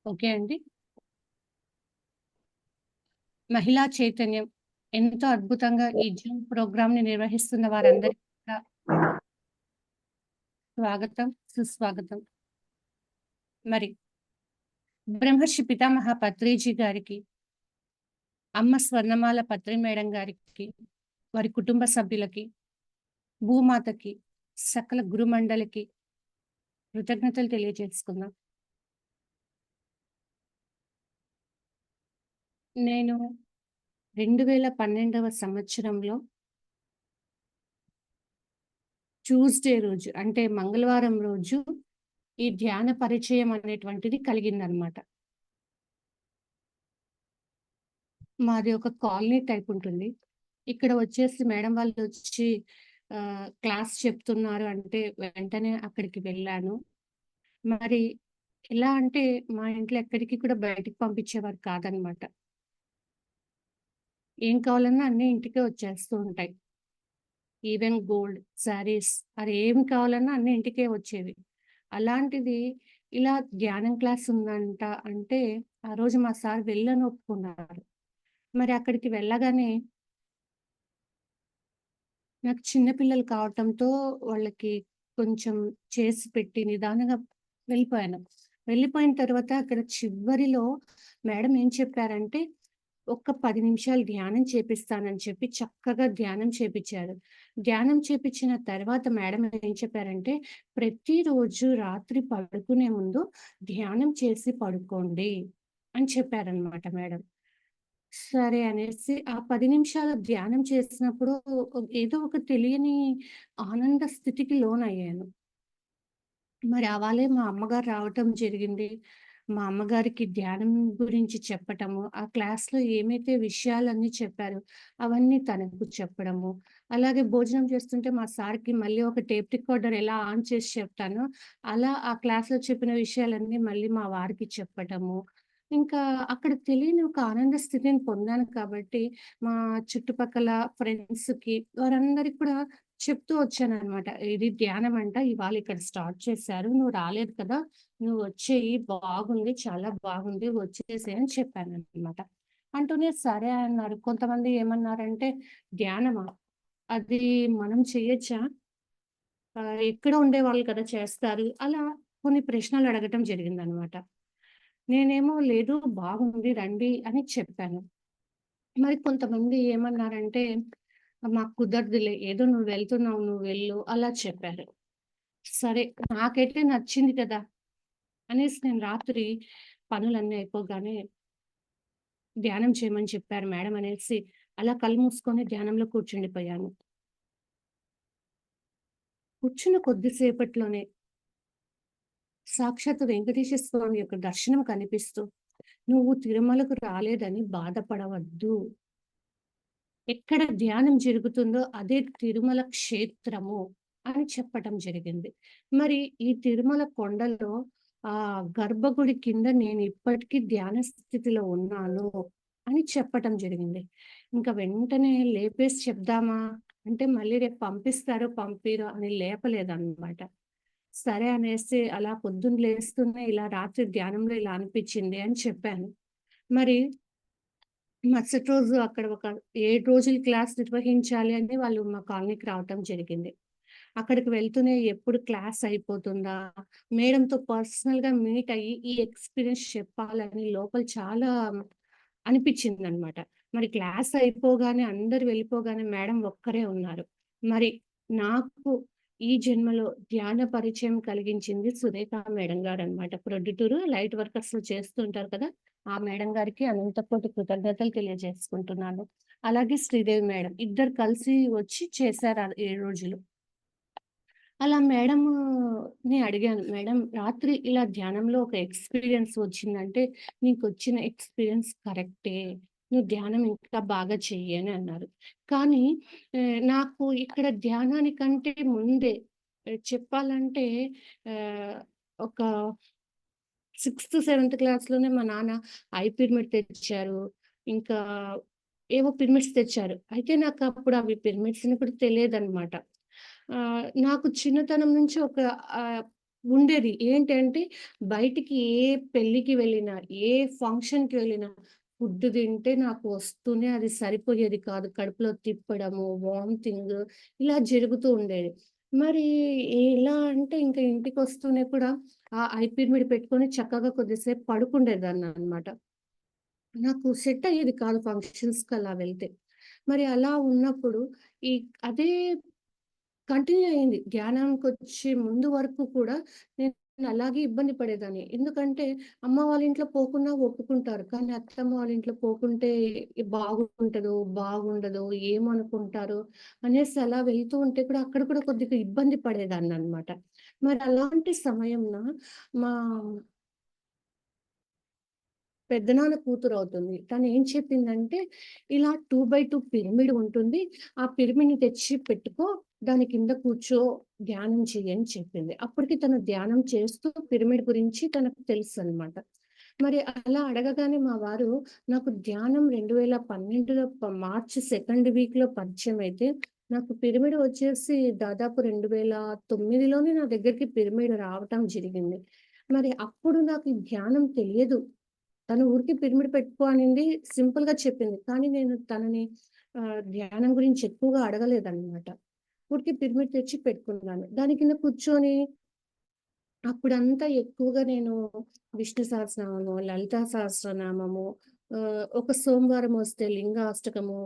Okay అండి. మహిళా చైతన్యం ఎంతో అద్భుతంగా ఈ జూమ్ ప్రోగ్రామ్‌ని నిర్వహిస్తున్న వారందరికీ కూడా స్వాగతం, సుస్వాగతం. మరి బ్రహ్మర్షి పితామహ పత్రిజీ గారికి, అమ్మ స్వర్ణమాల పత్రి మేడం గారికి, వారి కుటుంబ సభ్యులకి, భూమాతకి, సకల గురుమండలికి కృతజ్ఞతలు తెలియజేసుకుందాం. నేను 2012వ సంవత్సరంలో ట్యూస్‌డే రోజు అంటే మంగళవారం రోజు ఈ ధ్యాన పరిచయం అనేటువంటిది కలిగిందనమాట. మాది ఒక కాలనీ టైప్ ఉంటుంది. ఇక్కడ వచ్చేసి మేడం వాళ్ళొచ్చి క్లాస్ చెప్తున్నారు అంటే వెంటనే అక్కడికి వెళ్ళాను. మరి ఎలా అంటే మా ఇంట్లో ఎక్కడికి కూడా బయటికి పంపించేవారు కాదనమాట. ఏం కావాలన్నా అన్నీ ఇంటికే వచ్చేస్తూ ఉంటాయి. ఈవెన్ గోల్డ్, శారీస్ అది ఏం కావాలన్నా అన్నీ ఇంటికే వచ్చేవి. అలాంటిది ఇలా ధ్యానం క్లాస్ ఉందంట అంటే ఆ రోజు మా సార్ వెళ్ళని ఒప్పుకున్నారు. మరి అక్కడికి వెళ్ళగానే నాకు చిన్న పిల్లలు కావటంతో వాళ్ళకి కొంచెం చేసి పెట్టి నిదానంగా వెళ్ళిపోయాను. వెళ్ళిపోయిన తర్వాత అక్కడ చివరిలో మేడం ఏం చెప్పారంటే, "ఒక్క 10 నిమిషాలు ధ్యానం చేపిస్తానని" చెప్పి చక్కగా ధ్యానం చేపిచ్చారు. ధ్యానం చేపిచ్చిన తర్వాత మేడం ఏం చెప్పారంటే, "ప్రతిరోజు రాత్రి పడుకునే ముందు ధ్యానం చేసి పడుకోండి" అని చెప్పారనమాట మేడం. సరే అనేసి ఆ 10 నిమిషాలు ధ్యానం చేసినప్పుడు ఏదో ఒక తెలియని ఆనంద స్థితికి లోనయ్యాను. మరి అవాళే మా అమ్మగారు రావటం జరిగింది. మా అమ్మగారికి ధ్యానం గురించి చెప్పటము, ఆ క్లాస్‌లో ఏమైతే విషయాలన్నీ చెప్పారో అవన్నీ తనకు చెప్పడము, అలాగే భోజనం చేస్తుంటే మా సార్‌కి మళ్ళీ ఒక టేప్ రికార్డర్ ఎలా ఆన్ చేసి చెప్తానో, అలా ఆ క్లాస్‌లో చెప్పిన విషయాలన్నీ మళ్ళీ మా వారికి చెప్పటము. ఇంకా అక్కడ తెలియని ఒక ఆనంద స్థితిని పొందాను కాబట్టి, మా చుట్టుపక్కల ఫ్రెండ్స్‌కి వారందరికి కూడా చెప్తూ వచ్చాననమాట. ఇది ధ్యానం అంట ఇవాళ ఇక్కడ స్టార్ట్ చేశారు. నువ్వు రాలేదు కదా! నువ్వొచ్చేయి బాగుంది. చాలా బాగుంది. వచ్చేసేయి అని చెప్పాననమాట. అంటూనే సరే అన్నారు. కొంతమంది ఏమన్నారంటే, "ధ్యానమా? అది మనం చెయ్యొచ్చా? ఎక్కడో ఉండేవాళ్ళు కదా చేస్తారు." అలా కొన్ని ప్రశ్నలు అడగటం జరిగిందనమాట. నేనేమో లేదు బాగుంది రండి అని చెప్పాను. మరి కొంతమంది ఏమన్నారంటే, "మాకు కుదరదులే. ఏదో నువ్వు వెళ్తున్నావు నువ్వు వెళ్ళు" అలా చెప్పారు. సరే నాకైతే నచ్చింది కదా! అనేసి నేను రాత్రి పనులన్నీ అయిపోగానే ధ్యానం చేయమని చెప్పారు మేడం అనేసి అలా కళ్ళు మూసుకొని ధ్యానంలో కూర్చుండిపోయాను. కూర్చున్న కొద్దిసేపట్లోనే సాక్షాత్తు వెంకటేశ్వర స్వామి యొక్క దర్శనం కనిపిస్తూ, "నువ్వు తిరుమలకు రాలేదని బాధపడవద్దు. ఎక్కడ ధ్యానం జరుగుతుందో అదే తిరుమల క్షేత్రము" అని చెప్పటం జరిగింది. మరి ఈ తిరుమల కొండలో గర్భగుడి కింద నేను ఇప్పటికీ ధ్యాన స్థితిలో ఉన్నాను అని చెప్పటం జరిగింది. ఇంక వెంటనే లేపేసి చెప్దామా అంటే మళ్ళీ రేపు పంపిస్తారో, పంపియరో అని లేపలేదన్నమాట. సరే అనేసి అలా పొద్దున్న లేస్తూనే ఇలా రాత్రి ధ్యానంలో ఇలా అనిపిచ్చింది అని చెప్పాను. మరి మరుసటి రోజు అక్కడ ఒక 7 రోజులు క్లాస్ నిర్వహించాలి అని వాళ్ళు మా కాలనీకి రావటం జరిగింది. అక్కడికి వెళ్తూనే ఎప్పుడు క్లాస్ అయిపోతుందా? మేడంతో పర్సనల్‌గా మీట్ అయ్యి ఈ ఎక్స్‌పీరియన్స్ చెప్పాలని లోపల చాలా అనిపిచ్చిందనమాట. మరి క్లాస్ అయిపోగానే అందరూ వెళ్ళిపోగానే మేడం ఒక్కరే ఉన్నారు. మరి నాకు ఈ జన్మలో ధ్యాన పరిచయం కలిగించింది సురేఖ మేడం గారనమాట. ప్రొద్దుటూరు లైట్ వర్కర్స్‌లో చేస్తూ ఉంటారు కదా! ఆ మేడం గారికి అనంత కోటి కృతజ్ఞతలు తెలియజేసుకుంటున్నాను. అలాగే శ్రీదేవి మేడం ఇద్దరు కలిసి వచ్చి చేశారు ఆ 7 రోజులు. అలా మేడమ్‌ని అడిగాను. మేడం రాత్రి ఇలా ధ్యానంలో ఒక ఎక్స్‌పీరియన్స్ వచ్చిందంటే, "నీకొచ్చిన ఎక్స్‌పీరియన్స్ కరెక్టే. నువ్వు ధ్యానం ఇంకా బాగా చెయ్యి" అని అన్నారు. కానీ నాకు ఇక్కడ ధ్యానానికంటే ముందే చెప్పాలంటే ఆహ్, ఒక సిక్స్త్, సెవెంత్ క్లాస్‌లోనే మా నాన్న ఐ పిరమిడ్ తెచ్చారు. ఇంకా ఏవో పిరమిడ్స్ తెచ్చారు. అయితే నాకప్పుడు అవి పిరమిడ్స్ అని కూడా తెలియదనమాట. నాకు చిన్నతనం నుంచి ఒక ఆహ్, ఉండేది. ఏంటంటే బయటికి ఏ పెళ్ళికి వెళ్ళినా, ఏ ఫంక్షన్‌కి వెళ్ళినా ఫుడ్ తింటే నాకు వస్తూనే అది సరిపోయేది కాదు. కడుపులో తిప్పడము, వామిటింగ్ ఇలా జరుగుతూ ఉండేది. మరి ఎలా అంటే ఇంక ఇంటికొస్తూనే కూడా ఆ ఐ పిరిమిడ్ పెట్టుకొని చక్కగా కొద్దిసేపు పడుకుండేదాన్ననమాట. నాకు సెట్ అయ్యేది కాదు ఫంక్షన్స్‌కి అలా వెళ్తే. మరి అలా ఉన్నప్పుడు ఈ అదే కంటిన్యూ అయింది. ధ్యానంకొచ్చే ముందు వరకు కూడా నేను అలాగే ఇబ్బంది పడేదాన్ని. ఎందుకంటే అమ్మ వాళ్ళ ఇంట్లో పోకున్నా ఒప్పుకుంటారు. కానీ అత్తమ్మ వాళ్ళ ఇంట్లో పోకుంటే బాగుంటదో, బాగుండదో, ఏమనుకుంటారో అనేసి అలా వెళ్తూ ఉంటే కూడా అక్కడ కూడా కొద్దిగా ఇబ్బంది పడేదాన్ననమాట. మరి అలాంటి సమయంన మా పెద్దనాన్న కూతురవుతుంది. తనేం చెప్పిందంటే, ఇలా 2/2 పిరమిడ్ ఉంటుంది. ఆ పిరమిడ్‌ని తెచ్చి పెట్టుకో. దాని కింద కూర్చో, ధ్యానం చెయ్యి అని చెప్పింది. అప్పటికి తను ధ్యానం చేస్తూ పిరమిడ్ గురించి తనకు తెలుసనమాట. మరి అలా అడగగానే మా వారు నాకు ధ్యానం 2012లో మార్చి సెకండ్ వీక్‌లో పరిచయమైతే, నాకు పిరమిడ్ వచ్చేసి దాదాపు 2009లోనే నా దగ్గరికి పిరమిడ్ రావటం జరిగింది. మరి అప్పుడు నాకు ఈ ధ్యానం తెలియదు. తను ఊరికే పిరమిడ్ పెట్టుకో అనింది. సింపుల్‌గా చెప్పింది. కానీ నేను తనని ధ్యానం గురించి ఎక్కువగా అడగలేదన్నమాట. ఊరికే పిరమిడ్ తెచ్చి పెట్టుకున్నాను. దాని కింద కూర్చొని అప్పుడంతా ఎక్కువగా నేను విష్ణు సహస్రనామము, లలితా సహస్రనామము, ఒక సోమవారం వస్తే లింగాష్టకము,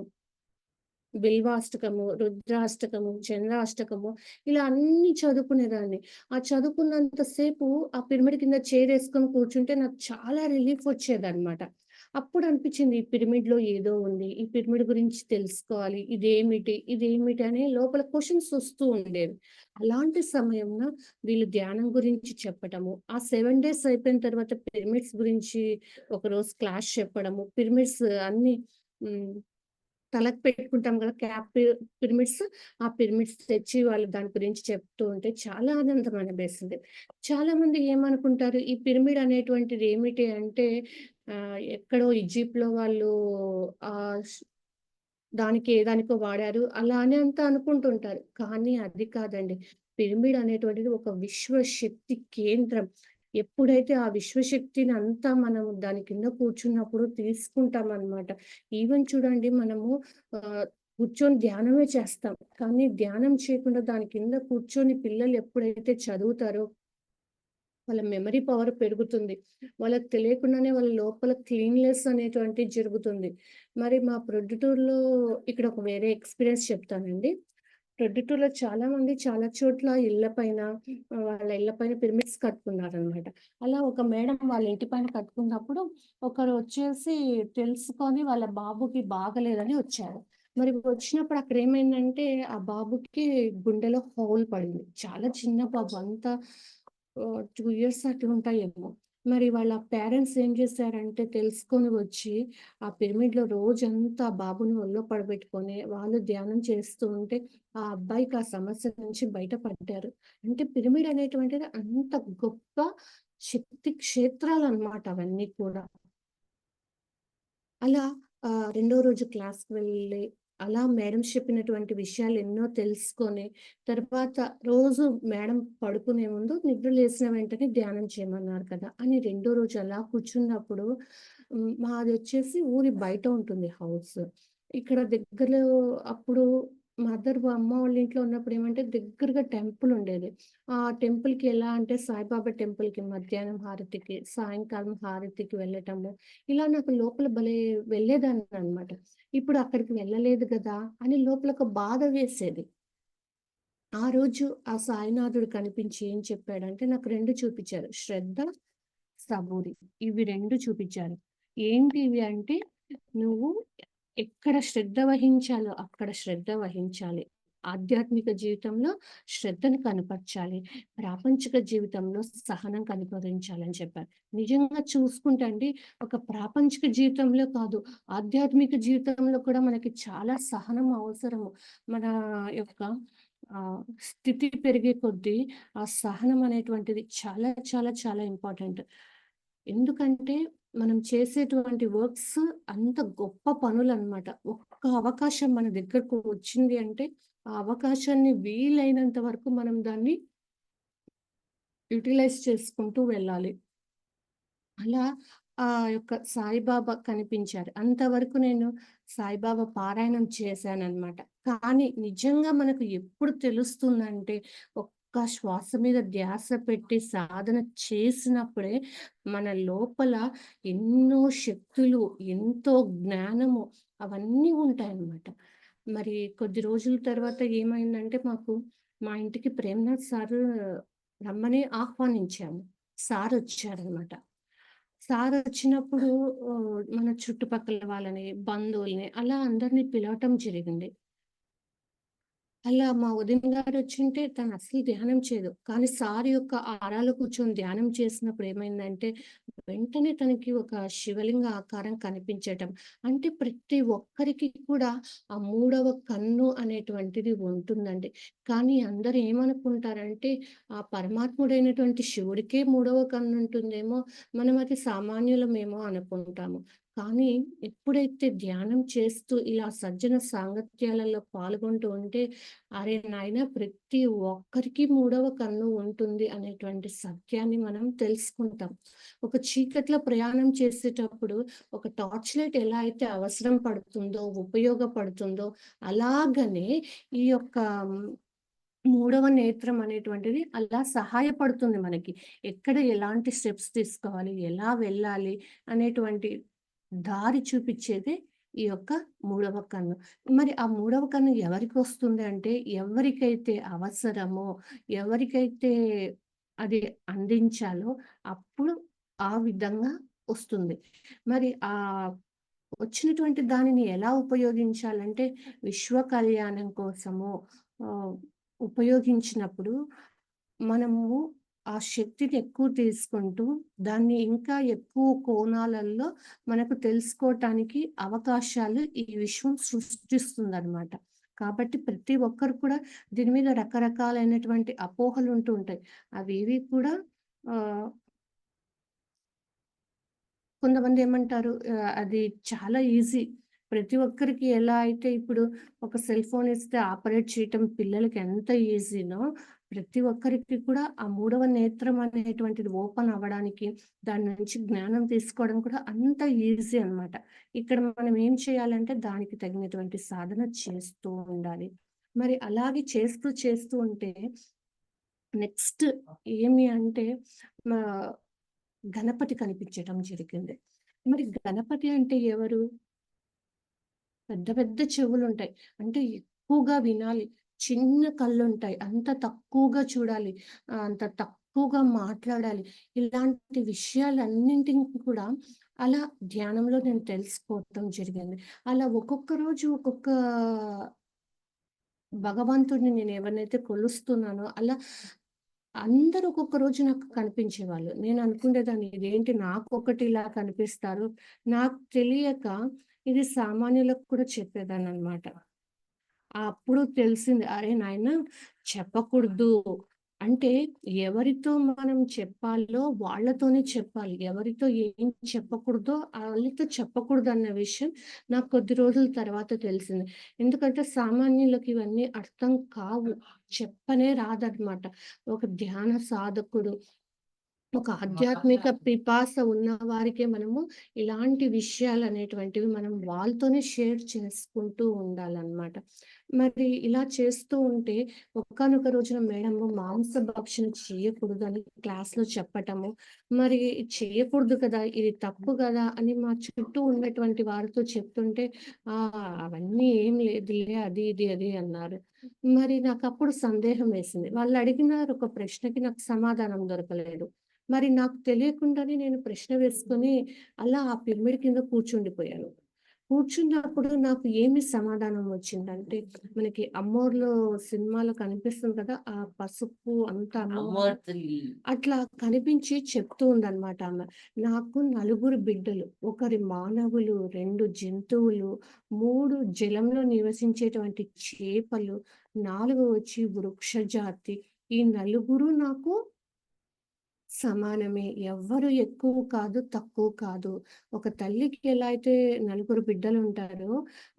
బిల్వాష్టకము, రుద్రాష్టకము, చంద్రాష్టకము ఇలా అన్నీ చదువుకునేదాన్ని. ఆ చదువుకున్నంత సేపు ఆ పిరమిడ్ కింద చైరేసుకొని కూర్చుంటే నాకు చాలా రిలీఫ్ వచ్చేదనమాట. అప్పుడు అనిపించింది ఈ పిరమిడ్‌లో ఏదో ఉంది. ఈ పిరమిడ్ గురించి తెలుసుకోవాలి. ఇదేమిటి? ఇదేమిటి? అని లోపల క్వెషన్స్ వస్తూ ఉండేవి. అలాంటి సమయంన వీళ్ళు ధ్యానం గురించి చెప్పటము. ఆ 7 డేస్ అయిపోయిన తర్వాత పిరమిడ్స్ గురించి ఒకరోజు క్లాస్ చెప్పడము. పిరమిడ్స్ అన్నీ హ్మ్. తలకు పెట్టుకుంటాం గదా! పిరమిడ్స్. ఆ పిరమిడ్స్ తెచ్చి వాళ్ళు దాని గురించి చెప్తూ ఉంటే చాలా ఆనందం అనిపిస్తుంది. చాలామంది ఏమనుకుంటారు, ఈ పిరమిడ్ అనేటువంటిది ఏమిటి అంటే ఎక్కడో ఈజిప్ట్‌లో వాళ్ళు ఆహ్, స్ దానికి ఏ దానికో వాడారు. అలా అని అంతా అనుకుంటుంటారు. కానీ అది కాదండి. పిరమిడ్ అనేటువంటిది ఒక విశ్వశక్తి కేంద్రం. ఎప్పుడైతే ఆ విశ్వశక్తిని అంతా మనం దాని కింద కూర్చున్నప్పుడు తీసుకుంటామనమాట. ఈవెన్ చూడండి మనము ఆహ్, కూర్చొని ధ్యానమే చేస్తాం. కానీ ధ్యానం చేయకుండా దాని కింద కూర్చొని పిల్లలు ఎప్పుడైతే చదువుతారో వాళ్ళ మెమరీ పవర్ పెరుగుతుంది. వాళ్ళకి తెలియకుండానే వాళ్ళ లోపల క్లీన్‌నెస్ అనేటువంటిది జరుగుతుంది. మరి మా ప్రొద్దుటూరులో ఇక్కడ ఒక వేరే ఎక్స్‌పీరియన్స్ చెప్తానండి. ప్రొద్దుటూరులో చాలామంది చాలా చోట్ల ఇళ్ళ పైన వాళ్ళ ఇళ్ళ పైన పిరమిడ్స్ కట్టుకున్నారనమాట. అలా ఒక మేడం వాళ్ళ ఇంటి పైన కట్టుకున్నప్పుడు ఒకరు వచ్చేసి తెలుసుకొని వాళ్ళ బాబుకి బాగలేదని వచ్చారు. మరి వచ్చినప్పుడు అక్కడ ఏమైందంటే ఆ బాబుకి గుండెలో హోల్ పడింది. చాలా చిన్న బాబు అంతా 2 ఇయర్స్ అట్లుంటాయేమో. మరి వాళ్ళ పేరెంట్స్ ఏం చేశారంటే తెలుసుకొని వచ్చి, ఆ పిరమిడ్‌లో రోజంతా బాబుని ఒళ్ళో పడబెట్టుకొని, వాళ్ళు ధ్యానం చేస్తూ ఉంటే, ఆ అబ్బాయికి ఆ సమస్య నుంచి బయటపడ్డారు. అంటే పిరమిడ్ అనేటువంటిది అంత గొప్ప శక్తి క్షేత్రాలన్నమాట అవన్నీ కూడా. అలా రెండో రోజు క్లాస్‌కి వెళ్ళి, అలా మేడమ్ చెప్పినటువంటి విషయాలు ఎన్నో తెలుసుకొని, తర్వాత రోజు మేడమ్ పడుకునే ముందు నిద్ర లేసిన వెంటనే ధ్యానం చేయమన్నారు కదా! అని రెండో రోజు అలా కూర్చున్నప్పుడు మాదొచ్చేసి ఊరి బయట ఉంటుంది హౌస్. ఇక్కడ దగ్గరలో అప్పుడు అమ్మ వాళ్ళ ఇంట్లో ఉన్నప్పుడు ఏమంటే దగ్గరగా టెంపుల్ ఉండేది. ఆ టెంపుల్‌కి ఎలా అంటే సాయిబాబా టెంపుల్‌కి మధ్యాహ్నం హారతికి, సాయంకాలం హారతికి వెళ్ళటము. ఇలా నాకు లోపల భలే వెళ్ళేదాన్ననమాట. ఇప్పుడు అక్కడికి వెళ్ళలేదు గదా! అని లోపల ఒక బాధ వేసేది. ఆ రోజు ఆ సాయినాథుడు కనిపించి ఏం చెప్పాడంటే నాకు 2 చూపిచ్చారు. శ్రద్ధ, సబూరి. ఇవి 2 చూపిచ్చారు. ఏంటి ఇవి అంటే నువ్వు ఎక్కడ శ్రద్ధ వహించాలో అక్కడ శ్రద్ధ వహించాలి. ఆధ్యాత్మిక జీవితంలో శ్రద్ధను కనపరచాలి. ప్రాపంచిక జీవితంలో సహనం కనపరించాలని చెప్పారు. నిజంగా చూసుకుంటే అండి, ఒక ప్రాపంచిక జీవితంలో కాదు, ఆధ్యాత్మిక జీవితంలో కూడా మనకి చాలా సహనం అవసరము. మన యొక్క స్థితి పెరిగే కొద్దీ ఆ సహనం అనేటువంటిది చాలా చాలా చాలా ఇంపార్టెంట్. ఎందుకంటే మనం చేసేటువంటి వర్క్స్ అంత గొప్ప పనులనమాట. ఒక్క అవకాశం మన దగ్గరకు వచ్చింది అంటే, ఆ అవకాశాన్ని వీలైనంత వరకు మనం దాన్ని యుటిలైజ్ చేసుకుంటూ వెళ్ళాలి. అలా ఆ యొక్క సాయిబాబా కనిపించారు. అంతవరకు నేను సాయిబాబా పారాయణం చేశాననమాట. కానీ నిజంగా మనకు ఎప్పుడు తెలుస్తుందంటే, ఒక్క శ్వాస మీద ధ్యాస పెట్టి సాధన చేసినప్పుడే మన లోపల ఎన్నో శక్తులు, ఎంతో జ్ఞానము అవన్నీ ఉంటాయన్నమాట. మరి కొద్ది రోజుల తర్వాత ఏమైందంటే మా ఇంటికి ప్రేమ్‌నాథ్ సారు రమ్మని ఆహ్వానించాము. సారొచ్చారనమాట. సారొచ్చినప్పుడు మన చుట్టుపక్కల వాళ్ళని, బంధువుల్ని అలా అందరిని పిలవటం జరిగింది. అలా మా వదిన గారొచ్చుంటే తనసలు ధ్యానం చేయదు. కానీ సార్ యొక్క ఆరాలో కూర్చొని ధ్యానం చేసినప్పుడు ఏమైందంటే, వెంటనే తనకి ఒక శివలింగ ఆకారం కనిపించటం. అంటే ప్రతి ఒక్కరికి కూడా ఆ మూడవ కన్ను అనేటువంటిది ఉంటుందండి. కానీ అందరూ ఏమనుకుంటారంటే, ఆ పరమాత్ముడైనటువంటి శివుడికే మూడవ కన్నుంటుందేమో, మనం అది సామాన్యులమేమో అనుకుంటాము. కానీ ఎప్పుడైతే ధ్యానం చేస్తూ ఇలా సజ్జన సాంగత్యాలలో పాల్గొంటూ ఉంటే అరే నాయనా! ప్రతి ఒక్కరికి మూడవ కన్ను ఉంటుంది అనేటువంటి సత్యాన్ని మనం తెలుసుకుంటాం. ఒక చీకట్లో ప్రయాణం చేసేటప్పుడు ఒక టార్చ్ లైట్ ఎలా అయితే అవసరం పడుతుందో, ఉపయోగపడుతుందో, అలాగనే ఈ యొక్క మూడవ నేత్రం అనేటువంటిది అలా సహాయపడుతుంది మనకి. ఎక్కడ ఎలాంటి స్టెప్స్ తీసుకోవాలి, ఎలా వెళ్ళాలి అనేటువంటి దారి చూపిచ్చేదే ఈ యొక్క మూడవ కన్ను. మరి ఆ మూడవ కన్ను ఎవరికొస్తుంది అంటే, ఎవరికైతే అవసరమో, ఎవరికైతే అది అందించాలో అప్పుడు ఆ విధంగా వస్తుంది. మరి వచ్చినటువంటి దానిని ఎలా ఉపయోగించాలంటే, విశ్వ కళ్యాణం కోసము ఆహ్, ఉపయోగించినప్పుడు మనము ఆ శక్తిని ఎక్కువ తీసుకుంటూ, దాన్ని ఇంకా ఎక్కువ కోణాలలో మనకు తెలుసుకోటానికి అవకాశాలు ఈ విశ్వం సృష్టిస్తుందనమాట. కాబట్టి ప్రతి ఒక్కరు కూడా దీని మీద రకరకాలైనటువంటి అపోహలుంటూ ఉంటాయి. అవేవి కూడా ఆహ్ కొంతమందేమంటారు అది చాలా ఈజీ. ప్రతి ఒక్కరికి ఎలా అయితే ఇప్పుడు ఒక సెల్ ఫోన్ ఇస్తే ఆపరేట్ చేయటం పిల్లలకి ఎంత ఈజీనో, ప్రతి ఒక్కరికి కూడా ఆ మూడవ నేత్రం అనేటువంటిది ఓపెన్ అవ్వడానికి, దాని నుంచి జ్ఞానం తీసుకోవడం కూడా అంత ఈజీ అనమాట. ఇక్కడ మనం ఏం చేయాలంటే దానికి తగినటువంటి సాధన చేస్తూ ఉండాలి. మరి అలాగే చేస్తూ చేస్తూ ఉంటే నెక్స్ట్ ఏమి అంటే మా గణపతి కనిపించటం జరిగింది. మరి గణపతి అంటే ఎవరు? పెద్ద పెద్ద చెవులుంటాయి. అంటే ఎక్కువగా వినాలి. చిన్న కళ్ళుంటాయి. అంత తక్కువగా చూడాలి. అంత తక్కువగా మాట్లాడాలి. ఇలాంటి విషయాలన్నింటిని కూడా అలా ధ్యానంలో నేను తెలుసుకోవటం జరిగింది. అలా ఒక్కొక్క రోజు ఒక్కొక్క భగవంతుడిని నేను ఎవరినైతే కొలుస్తున్నానో అలా అందరూ ఒక్కొక్క రోజు నాకు కనిపించేవాళ్ళు. నేను అనుకునేదాన్ని ఇదేంటి నాకొకటి ఇలా కనిపిస్తారు. నాకు తెలియక ఇది సామాన్యులకు కూడా చెప్పేదాన్ననమాట. అప్పుడు తెలిసింది. అరే నాయనా! చెప్పకూడదు. అంటే ఎవరితో మనం చెప్పాలో వాళ్ళతోనే చెప్పాలి. ఎవరితో ఏం చెప్పకూడదో ఆళ్ళతో చెప్పకూడదన్న విషయం నాకు కొద్ది రోజుల తర్వాత తెలిసింది. ఎందుకంటే సామాన్యులకి ఇవన్నీ అర్థం కావు. చెప్పనే రాదనమాట. ఒక ధ్యాన సాధకుడు ఒక ఆధ్యాత్మిక పిపాస ఉన్న వారికే మనము ఇలాంటి విషయాలనేటువంటివి మనం వాళ్ళతోనే షేర్ చేసుకుంటూ ఉండాలనమాట. మరి ఇలా చేస్తూ ఉంటే ఒకానొక రోజున మేడము మాంసభక్షణ చేయకూడదని క్లాస్‌లో చెప్పటము, మరి చేయకూడదు కదా! ఇది తప్పు గదా! అని మా చుట్టూ ఉన్నటువంటి వారితో చెప్తుంటే అవన్నీ ఏం లేదులే అది ఇది అది అన్నారు. మరి నాకప్పుడు సందేహం వేసింది. వాళ్ళడిగిన ఒక ప్రశ్నకి నాకు సమాధానం దొరకలేదు. మరి నాకు తెలియకుండానే నేను ప్రశ్న వేసుకొని అలా ఆ పిరమిడ్ కింద కూర్చుండిపోయాను. కూర్చున్నప్పుడు నాకు ఏమి సమాధానం వచ్చిందంటే, మనకి 'అమ్మోర్‌లో' సినిమాలో కనిపిస్తుంది కదా! ఆ పసుపు అంతా అట్లా కనిపించి చెప్తూ ఉందనమాట ఆమె. నాకు నలుగురు బిడ్డలు. ఒకరి మానవులు, 2 జంతువులు, 3 జలంలో నివసించేటువంటి చేపలు, 4 వచ్చి వృక్షజాతి. ఈ నలుగురు నాకు సమానమే. ఎవ్వరు ఎక్కువ కాదు, తక్కువ కాదు. ఒక తల్లికి ఎలా అయితే నలుగురు బిడ్డలుంటారో,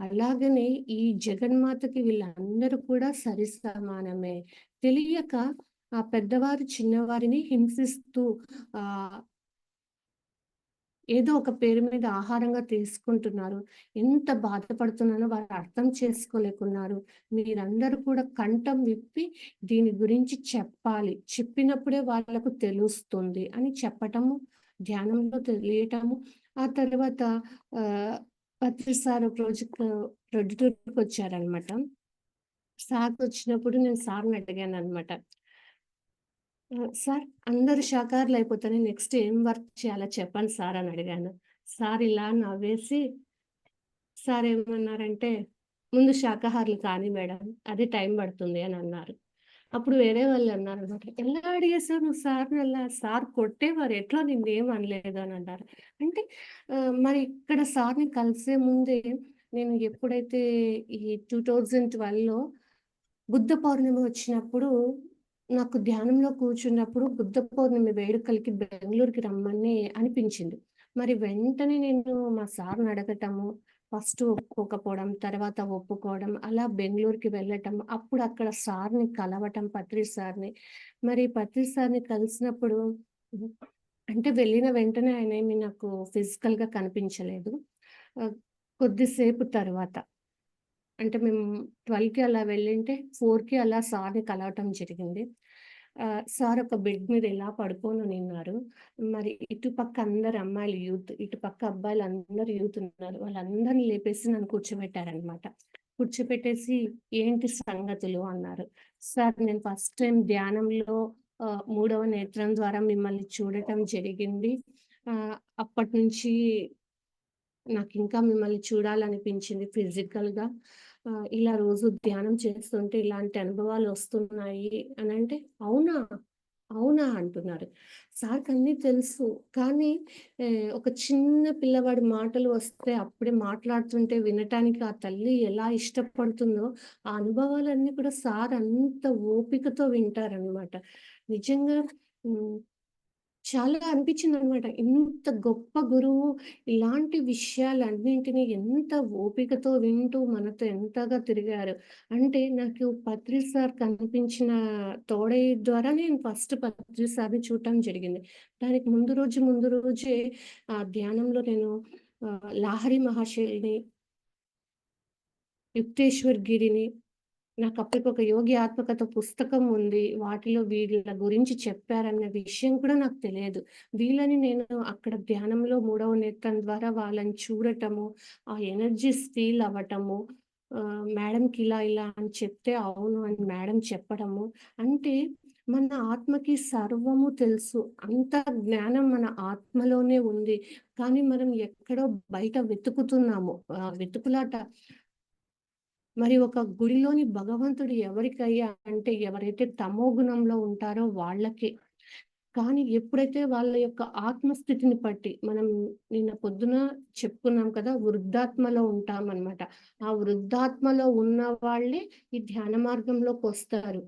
అలాగనే ఈ జగన్మాతకి వీళ్ళందరూ కూడా సరిసమానమే. తెలియక ఆ పెద్దవారు చిన్నవారిని హింసిస్తూ ఆహ్, ఏదో ఒక పేరు మీద ఆహారంగా తీసుకుంటున్నారు. ఎంత బాధపడుతున్నానో వారు అర్థం చేసుకోలేకున్నారు. మీరందరూ కూడా కంఠం విప్పి దీని గురించి చెప్పాలి. చెప్పినప్పుడే వాళ్ళకు తెలుస్తుంది అని చెప్పటము, ధ్యానంలో తెలియటము. ఆ తర్వాత ఆహ్, పత్రి సార్ ఒక రోజు ప్రొద్దుటూరుకొచ్చారనమాట. సార్‌కొచ్చినప్పుడు నేను సార్‌ని అడిగాననమాట. సార్ అందరూ శాకాహారులయిపోతారు. నెక్స్ట్ ఏం వర్క్ చేయాలో చెప్పండి సార్ అని అడిగాను. సార్ ఇలా నవ్వేసి సార్ ఏమన్నారంటే, "ముందు శాకాహారులు కానీ మేడం, అది టైం పడుతుంది" అని అన్నారు. అప్పుడు వేరే వాళ్ళన్నారనమాట. "ఎలా అడిగేసావు నువ్వు సార్‌నలా? సార్ కొట్టేవారు. ఎట్లా నిన్నేం అనలేదు" అని అన్నారు. అంటే మరి ఇక్కడ సార్‌ని కలిసే ముందే నేను ఎప్పుడైతే ఈ 2012లో బుద్ధ పౌర్ణమి వచ్చినప్పుడు, నాకు ధ్యానంలో కూర్చున్నప్పుడు బుద్ధ పౌర్ణమి వేడుకలకి బెంగుళూరుకి రమ్మని అనిపించింది. మరి వెంటనే నేను మా సార్‌ని అడగటము, ఫస్ట్ ఒప్పుకోకపోవడం, తర్వాత ఒప్పుకోవడం, అలా బెంగుళూరుకి వెళ్ళటం, అప్పుడు అక్కడ సార్‌ని కలవటం, పత్రి సార్‌ని. మరి పత్రి సార్‌ని కలిసినప్పుడు హ్మ్, అంటే వెళ్ళిన వెంటనే ఆయనేమి నాకు ఫిజికల్‌గా కనిపించలేదు. ఆహ్, కొద్దిసేపు తర్వాత అంటే మేము 12కి అలా వెళ్ళింటే 4కి అలా సార్‌ని కలవటం జరిగింది. సార్ ఒక బెడ్ మీద ఇలా పడుకొనున్నారు. మరి ఇటుపక్క అందరు అమ్మాయిలు యూత్, ఇటుపక్క అబ్బాయిలందరూ యూత్ ఉన్నారు. వాళ్ళందరిని లేపేసి నన్ను కూర్చోబెట్టారనమాట. కూర్చోపెట్టేసి "ఏంటి సంగతులు" అన్నారు. "సార్ నేను ఫస్ట్ టైమ్ ధ్యానంలో మూడవ నేత్రం ద్వారా మిమ్మల్ని చూడటం జరిగింది. ఆహ్, అప్పటినుంచి నాకింకా మిమ్మల్ని చూడాలనిపించింది ఫిజికల్‌గా. ఇలా రోజు ధ్యానం చేస్తుంటే ఇలాంటి అనుభవాలొస్తున్నాయి అనంటే, "అవునా? అవునా?" అంటున్నారు. సార్‌కన్నీ తెలుసు. కానీ ఒక చిన్న పిల్లవాడి మాటలు వస్తే అప్పుడే మాట్లాడుతుంటే వినటానికి ఆ తల్లి ఎలా ఇష్టపడుతుందో, ఆ అనుభవాలన్నీ కూడా సార్ అంత ఓపికతో వింటారనమాట. నిజంగా హ్మ్. చాలా అనిపించిందనమాట. ఇంత గొప్ప గురువు ఇలాంటి విషయాలన్నింటిని ఎంత ఓపికతో వింటూ మనతో ఎంతగా తిరిగారు. అంటే నాకు పత్రి సార్ కనిపించిన తోడై ద్వారా నేను ఫస్ట్ పత్రి సార్‌ని చూడటం జరిగింది. దానికి ముందు రోజే ధ్యానంలో నేను లాహిరి మహర్షిని, యుక్తేశ్వర్ గిరిని నాకప్పటికొక యోగి ఆత్మకథ పుస్తకం ఉంది. వాటిలో వీళ్ళ గురించి చెప్పారన్న విషయం కూడా నాకు తెలియదు. వీళ్ళని నేను అక్కడ ధ్యానంలో మూడవ నేత్రం ద్వారా వాళ్ళని చూడటము, ఆ ఎనర్జీస్ ఫీల్ అవ్వటము, మేడంకి ఇలా ఇలా అని చెప్తే అవును అని మేడం చెప్పడము. అంటే మన ఆత్మకి సర్వము తెలుసు. అంత జ్ఞానం మన ఆత్మలోనే ఉంది. కానీ మనం ఎక్కడో బయట వెతుకుతున్నాము. వెతుకులాట మరి ఒక గుడిలోని భగవంతుడు ఎవరికయ్యా అంటే ఎవరైతే తమో గుణంలో ఉంటారో వాళ్ళకే. కానీ ఎప్పుడైతే వాళ్ళ యొక్క ఆత్మస్థితిని బట్టి మనం నిన్న పొద్దున చెప్పుకున్నాం కదా! వృద్ధాత్మలో ఉంటామనమాట. ఆ వృద్ధాత్మలో ఉన్న వాళ్ళే ఈ ధ్యాన మార్గంలోకొస్తారు.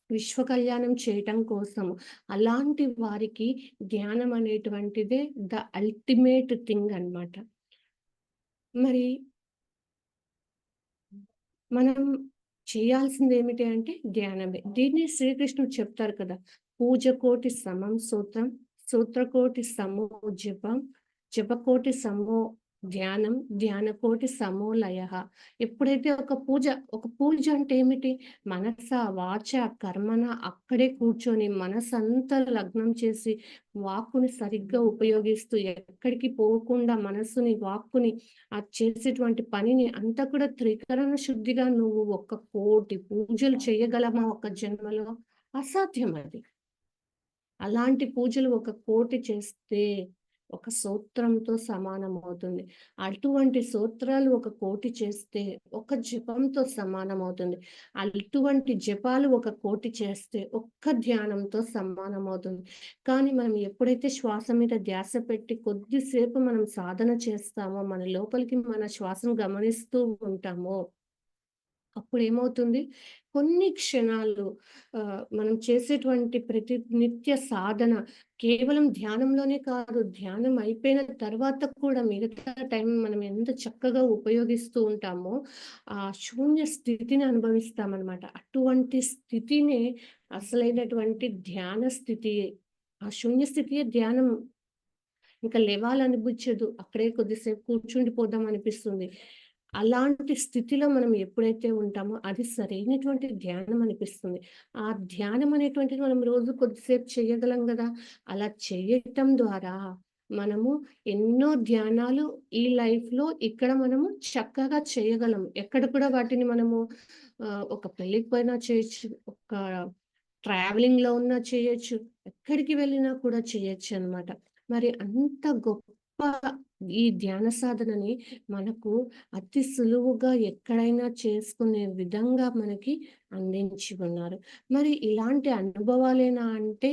విశ్వ కళ్యాణం చేయటం కోసము. అలాంటి వారికి ధ్యానం అనేటువంటిదే ద అల్టిమేట్ థింగ్ అన్నమాట. మరి మనం చేయాల్సిందేమిటి అంటే ధ్యానమే. దీన్ని శ్రీకృష్ణుడు చెప్తారు కదా! పూజకోటి సమం సూత్రం, సూత్రకోటి సమో జపం, జపకోటి సమో ధ్యానం, ధ్యానకోటి సమో లయః. ఎప్పుడైతే ఒక పూజ అంటే ఏమిటి? మనస, వాచ, కర్మణ అక్కడే కూర్చొని మనసంతా లగ్నం చేసి వాక్కుని సరిగ్గా ఉపయోగిస్తూ ఎక్కడికి పోకుండా మనసుని, వాక్కుని చేసేటువంటి పనిని అంతా కూడా త్రికరణ శుద్ధిగా నువ్వు 1,00,00,000 పూజలు చేయగలమా ఒక జన్మలో? అసాధ్యం అది. అలాంటి పూజలు 1,00,00,000 చేస్తే ఒక సూత్రంతో సమానమవుతుంది. అటువంటి సూత్రాలు 1,00,00,000 చేస్తే ఒక జపంతో సమానమవుతుంది. అటువంటి జపాలు 1,00,00,000 చేస్తే ఒక్క ధ్యానంతో సమానమవుతుంది. కానీ మనం ఎప్పుడైతే శ్వాస మీద ధ్యాస పెట్టి కొద్దిసేపు మనం సాధన చేస్తామో, మన లోపలికి మన శ్వాసను గమనిస్తూ ఉంటామో అప్పుడేమవుతుంది, కొన్ని క్షణాలు మనం చేసేటువంటి ప్రతి నిత్య సాధన కేవలం ధ్యానంలోనే కాదు, ధ్యానం అయిపోయిన తర్వాత కూడా మిగతా టైం మనం ఎంత చక్కగా ఉపయోగిస్తూ ఉంటామో, ఆ శూన్య స్థితిని అనుభవిస్తామనమాట. అటువంటి స్థితినే అసలైనటువంటి ధ్యాన స్థితి. ఆ శూన్య స్థితియే ధ్యానం. ఇంక లెవాలనిపిచ్చదు. అక్కడే కొద్దిసేపు కూర్చుండిపోదాం అనిపిస్తుంది. అలాంటి స్థితిలో మనం ఎప్పుడైతే ఉంటామో అది సరైనటువంటి ధ్యానం అనిపిస్తుంది. ఆ ధ్యానం అనేటువంటిది మనం రోజు కొద్దిసేపు చేయగలం గదా! అలా చేయటం ద్వారా మనము ఎన్నో ధ్యానాలు ఈ లైఫ్‌లో ఇక్కడ మనము చక్కగా చేయగలం. ఎక్కడ కూడా వాటిని మనము ఒక పెళ్ళికి పోయినా చేయొచ్చు. ఒక ట్రావెలింగ్‌లో ఉన్నా చేయొచ్చు. ఎక్కడికి వెళ్ళినా కూడా చేయొచ్చనమాట. మరి అంత గొప్ప ఈ ధ్యాన సాధనని మనకు అతి సులువుగా ఎక్కడైనా చేసుకునే విధంగా మనకి అందించి ఉన్నారు. మరి ఇలాంటి అనుభవాలేనా అంటే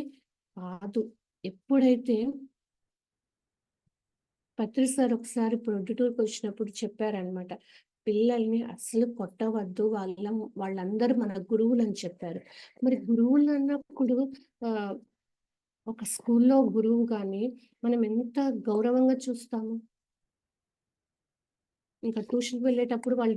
కాదు. ఎప్పుడైతే పత్రి సార్ ఒకసారి ప్రొద్దుటూరుకొచ్చినప్పుడు చెప్పారనమాట. పిల్లల్ని అస్సలు కొట్టవద్దు. వాళ్ళందరూ మన గురువులని చెప్పారు. మరి గురువులన్నప్పుడు ఆహ్, ఒక స్కూల్లో గురువు గాని మనం ఎంత గౌరవంగా చూస్తాము. ఇంకా ట్యూషన్‌కి వెళ్ళేటప్పుడు వాళ్ళు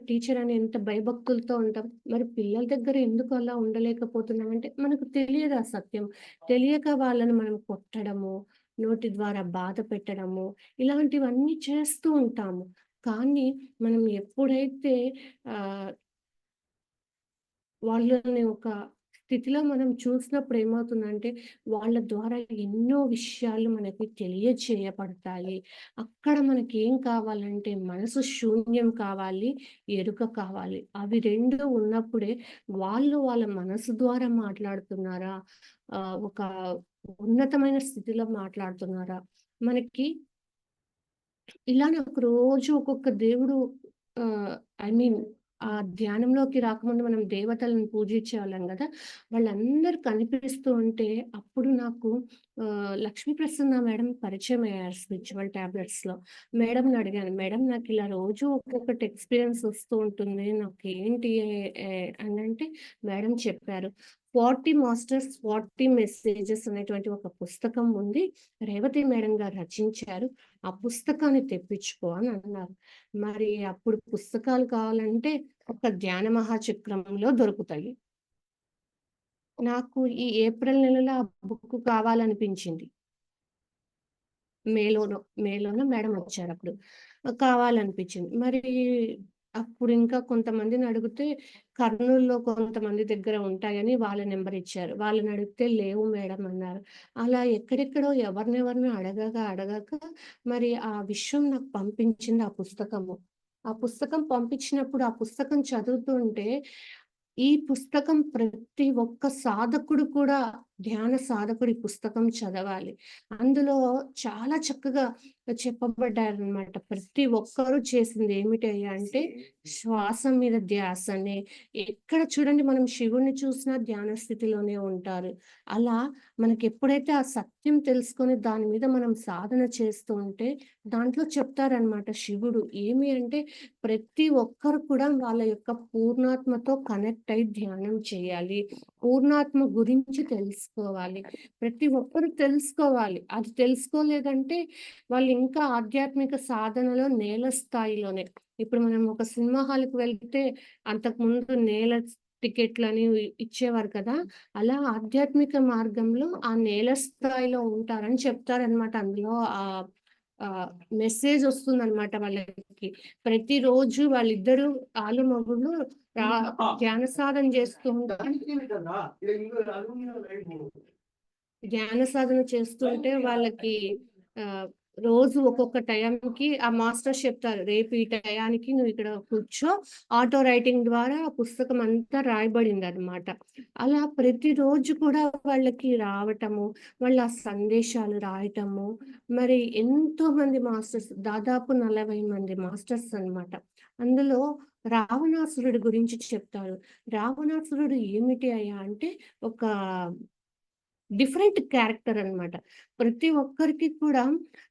టీచర్ అని ఎంత భయభక్తులతో ఉంటాం. మరి పిల్లల దగ్గర ఎందుకు అలా ఉండలేకపోతున్నామంటే మనకు తెలియదు ఆ సత్యం. తెలియక వాళ్ళని మనం కొట్టడము, నోటి ద్వారా బాధ పెట్టడము, ఇలాంటివన్నీ చేస్తూ ఉంటాము. కానీ మనం ఎప్పుడైతే ఆహ్ వాళ్ళని ఒక స్థితిలో మనం చూసినప్పుడు ఏమవుతుందంటే, వాళ్ళ ద్వారా ఎన్నో విషయాలు మనకి తెలియచేయబడతాయి. అక్కడ మనకేం కావాలంటే, మనసు శూన్యం కావాలి, ఎరుక కావాలి. అవి 2 ఉన్నప్పుడే వాళ్ళు వాళ్ళ మనసు ద్వారా మాట్లాడుతున్నారా? ఒక ఉన్నతమైన స్థితిలో మాట్లాడుతున్నారా? మనకి ఇలా నాకు రోజు ఒక్కొక్క దేవుడు ఆహ్, ఐ మీన్ ఆ ధ్యానంలోకి రాకముందు మనం దేవతలను పూజించేవాళ్ళం గదా! వాళ్ళందరూ కనిపిస్తూ ఉంటే అప్పుడు నాకు లక్ష్మీ ప్రసన్న మేడం పరిచయమయ్యారు స్పిరిచువల్ టాబ్లెట్స్‌లో. మేడంని అడిగాను. మేడం నాకిలా రోజు ఒక్కొక్కటి ఎక్స్‌పీరియన్స్ వస్తూ ఉంటుంది. నాకేంటి అనంటే మేడం చెప్పారు. 40 మాస్టర్స్ 40 మెసేజెస్ అనేటువంటి ఒక పుస్తకం ఉంది. రేవతి మేడం గారు రచించారు. ఆ పుస్తకాన్ని తెప్పించుకో అని అన్నారు. మరి అప్పుడు పుస్తకాలు కావాలంటే ఒక ధ్యాన మహాచక్రంలో దొరుకుతాయి. నాకు ఈ ఏప్రిల్ నెలలో ఆ బుక్ కావాలనిపించింది. మేలోనో మేడం వచ్చారప్పుడు. కావాలనిపించింది. మరి అప్పుడింకా కొంతమందిని అడిగితే కర్నూల్‌లో కొంతమంది దగ్గర ఉంటాయని వాళ్ళ నంబర్ ఇచ్చారు. వాళ్ళనడిగితే లేవు మేడం అన్నారు. అలా ఎక్కడెక్కడో ఎవరినెవరినో అడగక మరి ఆ విషయం నాకు పంపించింది ఆ పుస్తకము. ఆ పుస్తకం పంపించినప్పుడు ఆ పుస్తకం చదువుతుంటే ఈ పుస్తకం ప్రతి ఒక్క సాధకుడు కూడా ధ్యాన సాధకుడు ఈ పుస్తకం చదవాలి. అందులో చాలా చక్కగా చెప్పబడ్డారనమాట. ప్రతి ఒక్కరు చేసింది ఏమిటయ్యా అంటే శ్వాస మీద ధ్యాసనే. ఎక్కడ చూడండి మనం శివుడిని చూసినా ధ్యాన స్థితిలోనే ఉంటారు. అలా మనకెప్పుడైతే ఆ సత్యం తెలుసుకొని దాని మీద మనం సాధన చేస్తూ ఉంటే దాంట్లో చెప్తారనమాట శివుడు. ఏమి అంటే ప్రతి ఒక్కరు కూడా వాళ్ళ యొక్క పూర్ణాత్మతో కనెక్ట్ అయ్యి ధ్యానం చేయాలి. పూర్ణాత్మ గురించి తెలుసుకోవాలి. ప్రతి ఒక్కరు తెలుసుకోవాలి. అది తెలుసుకోలేదంటే వాళ్ళు ఇంకా ఆధ్యాత్మిక సాధనలో నేల స్థాయిలోనే. ఇప్పుడు మనం ఒక సినిమా హాల్‌కి వెళ్తే అంతకుముందు నేల టికెట్లని ఇచ్చేవారు కదా! అలా ఆధ్యాత్మిక మార్గంలో ఆ నేల స్థాయిలో ఉంటారని చెప్తారనమాట అందులో ఆహ్, మెసేజ్ ఒస్తుందనమాట వాళ్ళకి. ప్రతిరోజు వాళ్ళిద్దరూ మగళ్ళు రా ధ్యాన సాధన చేస్తూ ఉంటారు. ధ్యాన సాధన చేస్తుంటే వాళ్ళకి ఆహ్, రోజు ఒక్కొక్క టైంకి ఆ మాస్టర్స్ చెప్తారు. రేపు ఈ టయానికి నువ్వు ఇక్కడ కూర్చో. ఆటో రైటింగ్ ద్వారా ఆ పుస్తకం అంతా రాయబడిందనమాట. అలా ప్రతిరోజు కూడా వాళ్ళకి రావటము, వాళ్ళ సందేశాలు రాయటము, మరి ఎంతోమంది మాస్టర్స్ దాదాపు 40 మంది మాస్టర్స్ అన్నమాట. అందులో రావణాసురుడి గురించి చెప్తారు. రావణాసురుడు ఏమిటి అయ్యా అంటే ఒక డిఫరెంట్ క్యారెక్టర్ అన్నమాట. ప్రతి ఒక్కరికి కూడా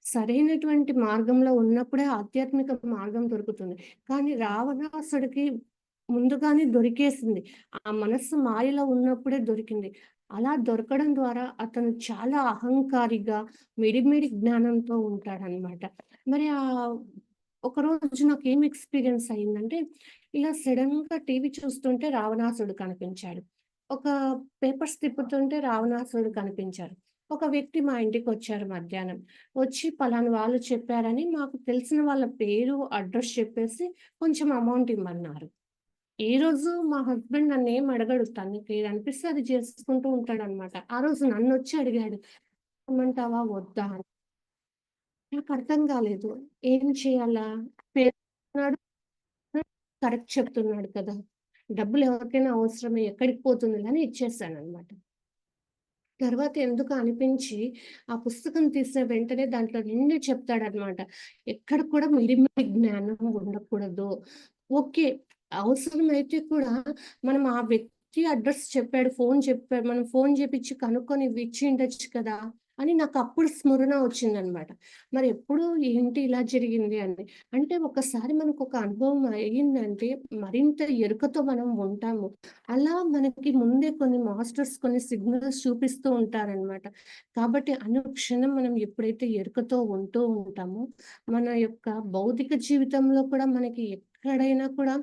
సరైనటువంటి మార్గంలో ఉన్నప్పుడే ఆధ్యాత్మిక మార్గం దొరుకుతుంది. కానీ రావణాసుడికి ముందుగానే దొరికేసింది. ఆ మనస్సు మాయలో ఉన్నప్పుడే దొరికింది. అలా దొరకడం ద్వారా అతను చాలా అహంకారిగా, మిడిమిడి జ్ఞానంతో ఉంటాడనమాట. మరి ఒకరోజు నాకేం ఎక్స్‌పీరియన్స్ అయిందంటే, ఇలా సడెన్‌గా టీవీ చూస్తుంటే రావణాసుడు కనిపించాడు. ఒక పేపర్స్ తిప్పుతుంటే రావణాసుడు కనిపించారు. ఒక వ్యక్తి మా ఇంటికొచ్చారు మధ్యాహ్నం. వచ్చి పలానా వాళ్ళు చెప్పారని మాకు తెలిసిన వాళ్ళ పేరు, అడ్రెస్ చెప్పేసి కొంచెం అమౌంట్ ఇమ్మన్నారు. ఏ రోజు మా హస్బెండ్ నన్నేం అడగడు. తనకి ఏదనిపిస్తే అది చేసుకుంటూ ఉంటాడనమాట. ఆ రోజు నన్నొచ్చి అడిగాడు. "ఇమ్మంటావా? వద్దా?" అని. నాకర్థం కాలేదు. ఏం చేయాలా? పేరున్నాడు, కరెక్ట్ చెప్తున్నాడు కదా! డబ్బులు ఎవరికైనా అవసరమే. ఎక్కడికి పోతుందిలే అని ఇచ్చేసాననమాట. తర్వాత ఎందుకో అనిపించి, ఆ పుస్తకం తీసిన వెంటనే దాంట్లో నిండి చెప్తాడనమాట. ఎక్కడ కూడా మిడిమిడి జ్ఞానం ఉండకూడదు. ఓకే. అవసరమైతే కూడా మనం ఆ వ్యక్తి అడ్రెస్ చెప్పాడు, చెప్పాడు. మనం ఫోను చేపిచ్చి కనుక్కొని ఇవి ఇచ్చిండొచ్చు కదా! అని నాకప్పుడు స్మరణ వచ్చిందనమాట. మరెప్పుడు ఏంటి ఇలా జరిగింది అని. అంటే ఒకసారి మనకొక అనుభవం అయిందంటే మరింత ఎరుకతో మనం ఉంటాము. అలా మనకి ముందే కొన్ని మాస్టర్స్ కొన్ని సిగ్నల్స్ చూపిస్తూ ఉంటారనమాట. కాబట్టి అనుక్షణం మనం ఎప్పుడైతే ఎరుకతో ఉంటూ ఉంటామో, మన యొక్క భౌతిక జీవితంలో కూడా మనకి ఎక్కడైనా కూడా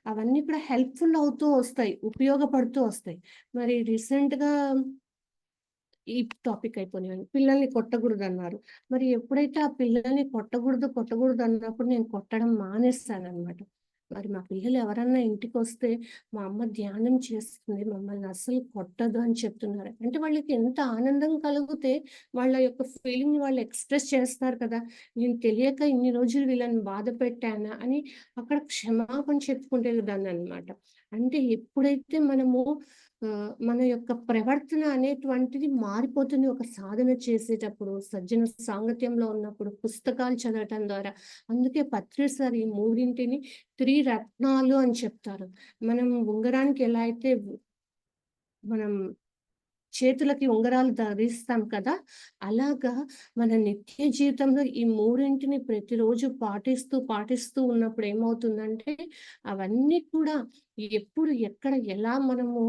అవన్నీ కూడా హెల్ప్‌ఫుల్ అవుతూ వస్తాయి. ఉపయోగపడుతూ వస్తాయి. మరి రీసెంట్‌గా ఈ టాపిక్ అయిపోనివ్వండి. పిల్లల్ని కొట్టకూడదన్నారు. మరి ఎప్పుడైతే ఆ పిల్లల్ని కొట్టకూడదు అన్నప్పుడు నేను కొట్టడం మానేస్తాననమాట. మరి మా పిల్లలు ఎవరన్నా ఇంటికొస్తే, మా అమ్మ ధ్యానం చేస్తుంది, మమ్మల్ని అస్సలు కొట్టదు అని చెప్తున్నారు. అంటే వాళ్ళకి ఎంత ఆనందం కలిగితే వాళ్ళ యొక్క ఫీలింగ్‌ని వాళ్ళు ఎక్స్‌ప్రెస్ చేస్తారు కదా! నేను తెలియక ఇన్ని రోజులు వీళ్ళని బాధ పెట్టానా అని అక్కడ క్షమాపణ చెప్పుకునేదాన్ననమాట. అంటే ఎప్పుడైతే మనము మన యొక్క ప్రవర్తన అనేటువంటిది మారిపోతుంది ఒక సాధన చేసేటప్పుడు, సజ్జన సాంగత్యంలో ఉన్నప్పుడు, పుస్తకాలు చదవటం ద్వారా. అందుకే పత్రిసారి ఈ మూడింటిని త్రిరత్నాలు అని చెప్తారు. మనం ఉంగరానికి ఎలా అయితే మనం చేతులకి ఉంగరాలు ధరిస్తాం కదా! అలాగా మన నిత్య జీవితంలో ఈ మూడింటిని ప్రతిరోజు పాటిస్తూ ఉన్నప్పుడు ఏమవుతుందంటే, అవన్నీ కూడా ఎప్పుడు, ఎక్కడ, ఎలా మనము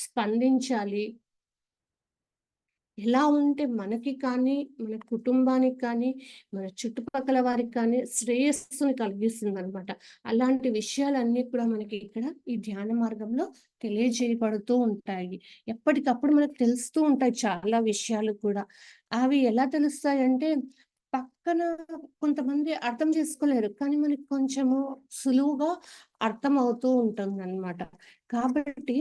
స్పందించాలి, ఎలా ఉంటే మనకి కానీ, మన కుటుంబానికి కానీ, మన చుట్టుపక్కల వారికి కానీ శ్రేయస్సుని కలిగిస్తుందనమాట. అలాంటి విషయాలన్నీ కూడా మనకి ఇక్కడ ఈ ధ్యాన మార్గంలో తెలియజేయబడుతూ ఉంటాయి. ఎప్పటికప్పుడు మనకు తెలుస్తూ ఉంటాయి చాలా విషయాలు కూడా. అవి ఎలా తెలుస్తాయంటే, పక్కన కొంతమంది అర్థం చేసుకోలేరు. కానీ మనకి కొంచెము సులువుగా అర్థమవుతూ ఉంటుందనమాట. కాబట్టి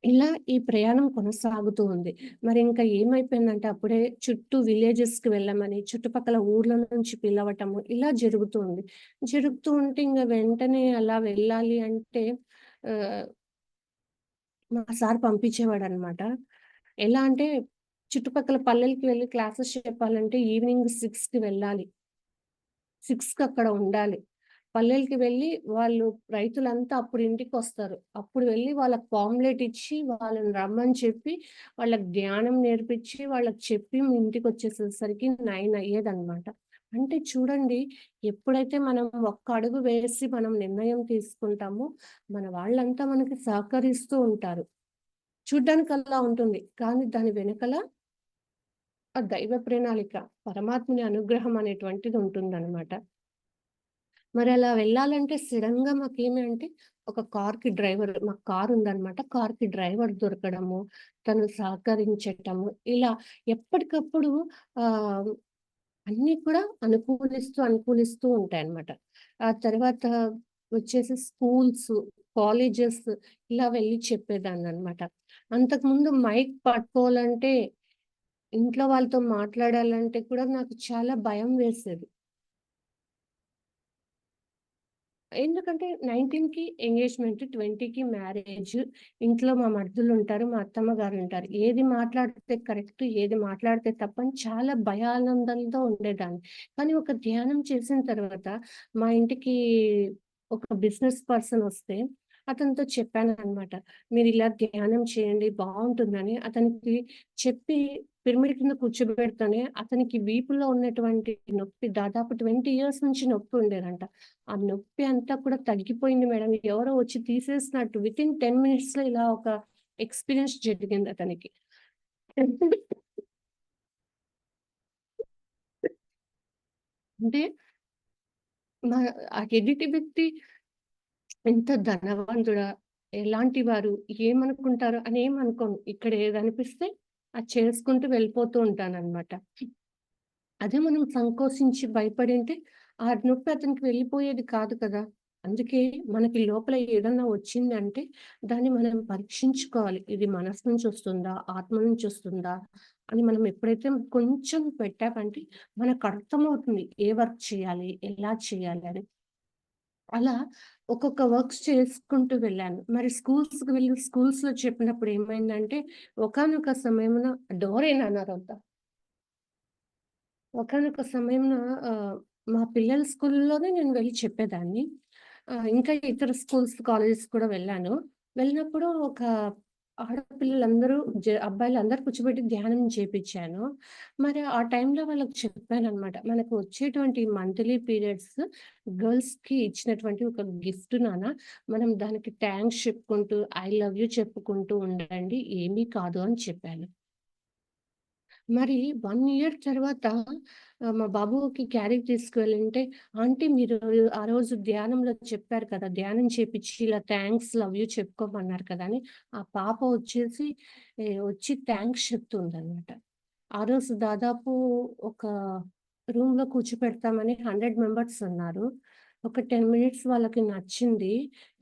ఇలా ఈ ప్రయాణం కొనసాగుతూ ఉంది. మరింక ఏమైపోయిందంటే అప్పుడే చుట్టూ విలేజెస్‌కి వెళ్ళమని, చుట్టుపక్కల ఊర్ల నుంచి పిలవటము ఇలా జరుగుతూ ఉంది. జరుగుతూ ఉంటే ఇంగ వెంటనే అలా వెళ్ళాలి అంటే ఆహ్, మా సార్ పంపించేవాడనమాట. ఎలా అంటే చుట్టుపక్కల పల్లెలకి వెళ్లి క్లాసెస్ చెప్పాలంటే ఈవినింగ్ 6కి వెళ్ళాలి. 6కి అక్కడ ఉండాలి. పల్లెలకి వెళ్ళి వాళ్ళు రైతులంతా అప్పుడు ఇంటికొస్తారు. అప్పుడు వెళ్లి వాళ్ళకి పాంప్లెట్ ఇచ్చి, వాళ్ళని రమ్మని చెప్పి, వాళ్ళకి ధ్యానం నేర్పించి, వాళ్ళకి చెప్పి ఇంటికొచ్చేసేసరికి 9 అయ్యేదనమాట. అంటే చూడండి, ఎప్పుడైతే మనం ఒక్క అడుగు వేసి మనం నిర్ణయం తీసుకుంటామో, మన వాళ్ళంతా మనకి సహకరిస్తూ ఉంటారు. చూడ్డానికి అలా ఉంటుంది. కానీ దాని వెనకాల ఆ దైవ ప్రణాళిక, పరమాత్ముని అనుగ్రహం అనేటువంటిది ఉంటుందనమాట. మరలా వెళ్ళాలంటే సడెన్‌గా మాకేమి అంటే, ఒక కార్‌కి డ్రైవర్ మాకు కారుందనమాట. కార్‌కి డ్రైవర్ దొరకడము, తను సహకరించటము, ఇలా ఎప్పటికప్పుడు ఆహ్, అన్నీ కూడా అనుకూలిస్తూ ఉంటాయన్నమాట. ఆ తర్వాత వచ్చేసి స్కూల్సు, కాలేజెస్ ఇలా వెళ్లి చెప్పేదాన్ననమాట. అంతకుముందు మైక్ పట్టుకోవాలంటే, ఇంట్లో వాళ్ళతో మాట్లాడాలంటే కూడా నాకు చాలా భయం వేసేది. ఎందుకంటే 19కి ఎంగేజ్‌మెంట్, 20కి మ్యారేజ్. ఇంట్లో మా మరుదులుంటారు, మా అత్తమ్మ గారుంటారు. ఏది మాట్లాడితే కరెక్ట్, ఏది మాట్లాడితే తప్పని చాలా భయానందంతో ఉండేదాన్ని. కానీ ఒక ధ్యానం చేసిన తర్వాత మా ఇంటికి ఒక బిజినెస్ పర్సన్ వస్తే అతనితో చెప్పాననమాట. మీరిలా ధ్యానం చేయండి బావుంటుందని అతనికి చెప్పి పిరమిడ్ కింద కూర్చోబెడితేనే అతనికి వీపులో ఉన్నటువంటి నొప్పి దాదాపు 20 ఇయర్స్ నుంచి నొప్పి ఉండేదంట. ఆ నొప్పి అంతా కూడా తగ్గిపోయింది మేడం. ఎవరో వచ్చి తీసేసినట్టు వితిన్ 10 మినిట్స్‌లో ఇలా ఒక ఎక్స్‌పీరియన్స్ జరిగింది అతనికి. అంటే మ ఆ ఎదుటి వ్యక్తి ఎంత ధనవంతుడా? ఎలాంటి వారు? ఏమనుకుంటారో అని ఏమనుకోను. ఇక్కడ ఏదనిపిస్తే అది చేసుకుంటూ వెళ్ళిపోతూ ఉంటాననమాట. అదే మనం సంకోచించి భయపడింటే, ఆ నొప్పి అతనికి వెళ్ళిపోయేది కాదు కదా! అందుకే మనకి లోపల ఏదన్నా వచ్చిందంటే, దాన్ని మనం పరీక్షించుకోవాలి. ఇది మనసు నుంచొస్తుందా? ఆత్మ నుంచొస్తుందా? అని మనం ఎప్పుడైతే కొంచెం పెట్టామంటే, మనకర్థమవుతుంది. ఏ వర్క్ చేయాలి? ఎలా చేయాలి అని. అలా ఒక్కొక్క వర్క్స్ చేసుకుంటూ వెళ్ళాను. మరి స్కూల్స్‌కి వెళ్ళి స్కూల్స్‌లో చెప్పినప్పుడు ఏమైందంటే, ఒకానొక సమయమున డోరేన్ అన్నారంట. ఒకానొక సమయంలో మా పిల్లల స్కూల్‌లోనే నేను వెళ్లి చెప్పేదాన్ని. ఇంకా ఇతర స్కూల్స్, కాలేజెస్ కూడా వెళ్ళాను. వెళ్ళినప్పుడు ఒక ఆడపిల్లలందరూ అబ్బాయిలందరూ కూర్చోబెట్టి ధ్యానం చేపిచ్చాను. మరి ఆ టైంలో వాళ్ళకి చెప్పాననమాట. మనకు వచ్చేటువంటి మంత్లీ పీరియడ్స్ గర్ల్స్‌కి ఇచ్చినటువంటి ఒక గిఫ్ట్ నాన్న. మనం దానికి థాంక్స్ చెప్పుకుంటూ, ఐ లవ్ యూ చెప్పుకుంటూ ఉండండి. ఏమీ కాదు అని చెప్పాను. మరి 1 ఇయర్ తర్వాత మా బాబుకి క్యారేజ్ తీసుకువెళ్ళుంటే, ఆంటీ మీరు ఆ రోజు ధ్యానంలో చెప్పారు కదా! ధ్యానం చేపిచ్చి ఇలా థాంక్స్, లవ్ యూ చెప్పుకోమన్నారు కదా! అని ఆ పాప వచ్చేసి వచ్చి థాంక్స్ చెప్తుందనమాట. ఆ రోజు దాదాపు ఒక రూమ్‌లో కూర్చోపెడతామని 100 మెంబర్స్ ఉన్నారు. ఒక 10 మినిట్స్ వాళ్ళకి నచ్చింది.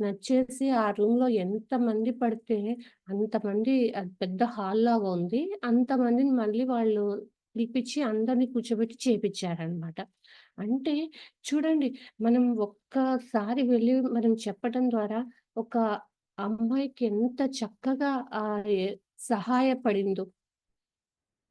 నచ్చేసి ఆ రూమ్‌లో ఎంతమంది పడితే అంతమంది అది పెద్ద హాల్‌లాగా ఉంది. అంతమందిని మళ్ళీ వాళ్ళు పిలిపిచ్చి అందరిని కూర్చోబెట్టి చేపిచ్చారనమాట. అంటే చూడండి మనం ఒక్కసారి వెళ్లి మనం చెప్పటం ద్వారా ఒక అమ్మాయికి ఎంత చక్కగా ఎ సహాయపడిందో.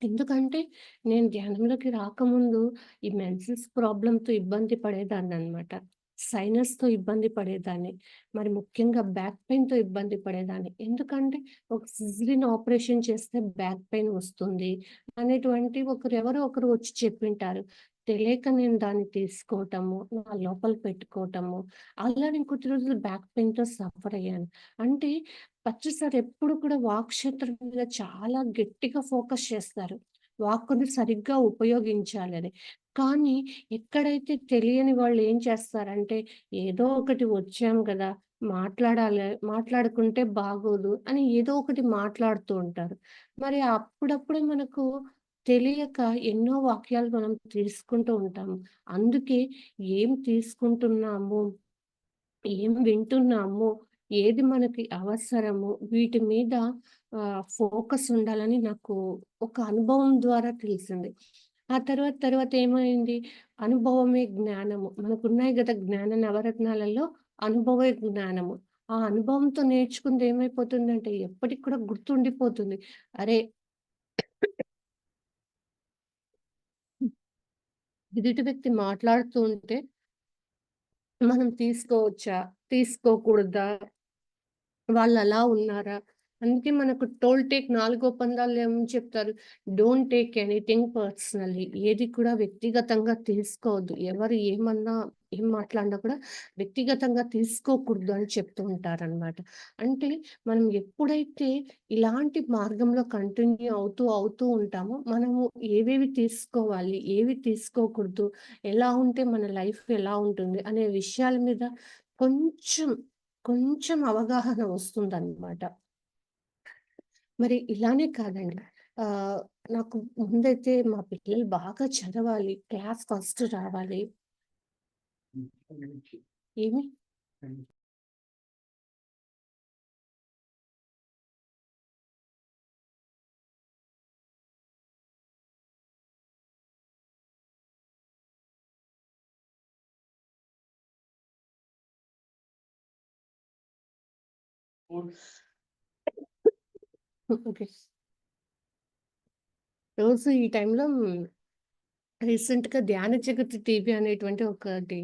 ఎందుకంటే, నేను ధ్యానంలోకి రాకముందు ఈ మెన్సెన్స్ ప్రాబ్లమ్‌తో ఇబ్బంది పడేదాన్ననమాట. సైనస్‌తో ఇబ్బంది పడేదాన్ని. మరి ముఖ్యంగా బ్యాక్ పెయిన్‌తో ఇబ్బంది పడేదాన్ని. ఎందుకంటే, ఒక సిజరీన్ ఆపరేషన్ చేస్తే బ్యాక్ పెయిన్ వస్తుంది అనేటువంటి ఎవరో ఒకరు వచ్చి చెప్పింటారు. తెలియక నేను దాన్ని తీసుకోవటము, నా లోపల పెట్టుకోవటము, అలా నేను కొద్ది రోజులు బ్యాక్ పెయిన్‌తో సఫర్ అయ్యాను. అంటే ప్రతిసారి ఎప్పుడు కూడా వాక్‌క్షేత్రం మీద చాలా గట్టిగా ఫోకస్ చేస్తారు. వాక్కుని సరిగ్గా ఉపయోగించాలని. కానీ ఎక్కడైతే తెలియని వాళ్ళు ఏం చేస్తారంటే, ఏదో ఒకటి వచ్చాం గదా! మాట్లాడాలి మాట్లాడుకుంటే బాగోదు అని ఏదో ఒకటి మాట్లాడుతూ ఉంటారు. మరి అప్పుడప్పుడు మనకు తెలియక ఎన్నో వాక్యాలు మనం తీసుకుంటూ ఉంటాము. అందుకే ఏం తీసుకుంటున్నాము ఏం వింటున్నామో, ఏది మనకి అవసరమో వీటి మీద ఫోకస్ ఉండాలని నాకు ఒక అనుభవం ద్వారా తెలిసింది. ఆ తర్వాత ఏమైంది? అనుభవమే జ్ఞానము. మనకున్నాయి గదా! జ్ఞాన నవరత్నాలలో అనుభవే జ్ఞానము. ఆ అనుభవంతో నేర్చుకుంది ఏమైపోతుందంటే ఎప్పటికి కూడా గుర్తుండిపోతుంది. అరే! ఎదుటి వ్యక్తి మాట్లాడుతూ ఉంటే మనం తీసుకోవచ్చా? తీసుకోకూడదా? వాళ్ళలా ఉన్నారా? అందుకే మనకు టోల్ టేక్ నాలుగో ఒప్పందాల్లో ఏమని చెప్తారు? Don't take anything personally. ఏది కూడా వ్యక్తిగతంగా తీసుకోవద్దు. ఎవరు ఏమన్నా, ఏం మాట్లాడినా కూడా వ్యక్తిగతంగా తీసుకోకూడదు అని చెప్తూ ఉంటారనమాట. అంటే మనం ఎప్పుడైతే ఇలాంటి మార్గంలో కంటిన్యూ అవుతూ ఉంటామో, మనము ఏవేవి తీసుకోవాలి, ఏవి తీసుకోకూడదు, ఎలా ఉంటే మన లైఫ్ ఎలా ఉంటుంది అనే విషయాల మీద కొంచెం కొంచెం అవగాహన వస్తుందనమాట. మరి ఇలానే కాదండి. ఆహ్, నాకు ముందైతే మా పిల్లలు బాగా చదవాలి. క్లాస్ ఫస్ట్ రావాలి. ఏమి? ఓకే. రోజు ఈ టైంలో రీసెంట్‌గా 'ధ్యాన జగత్ టీవీ' అనేటువంటి ఒకటి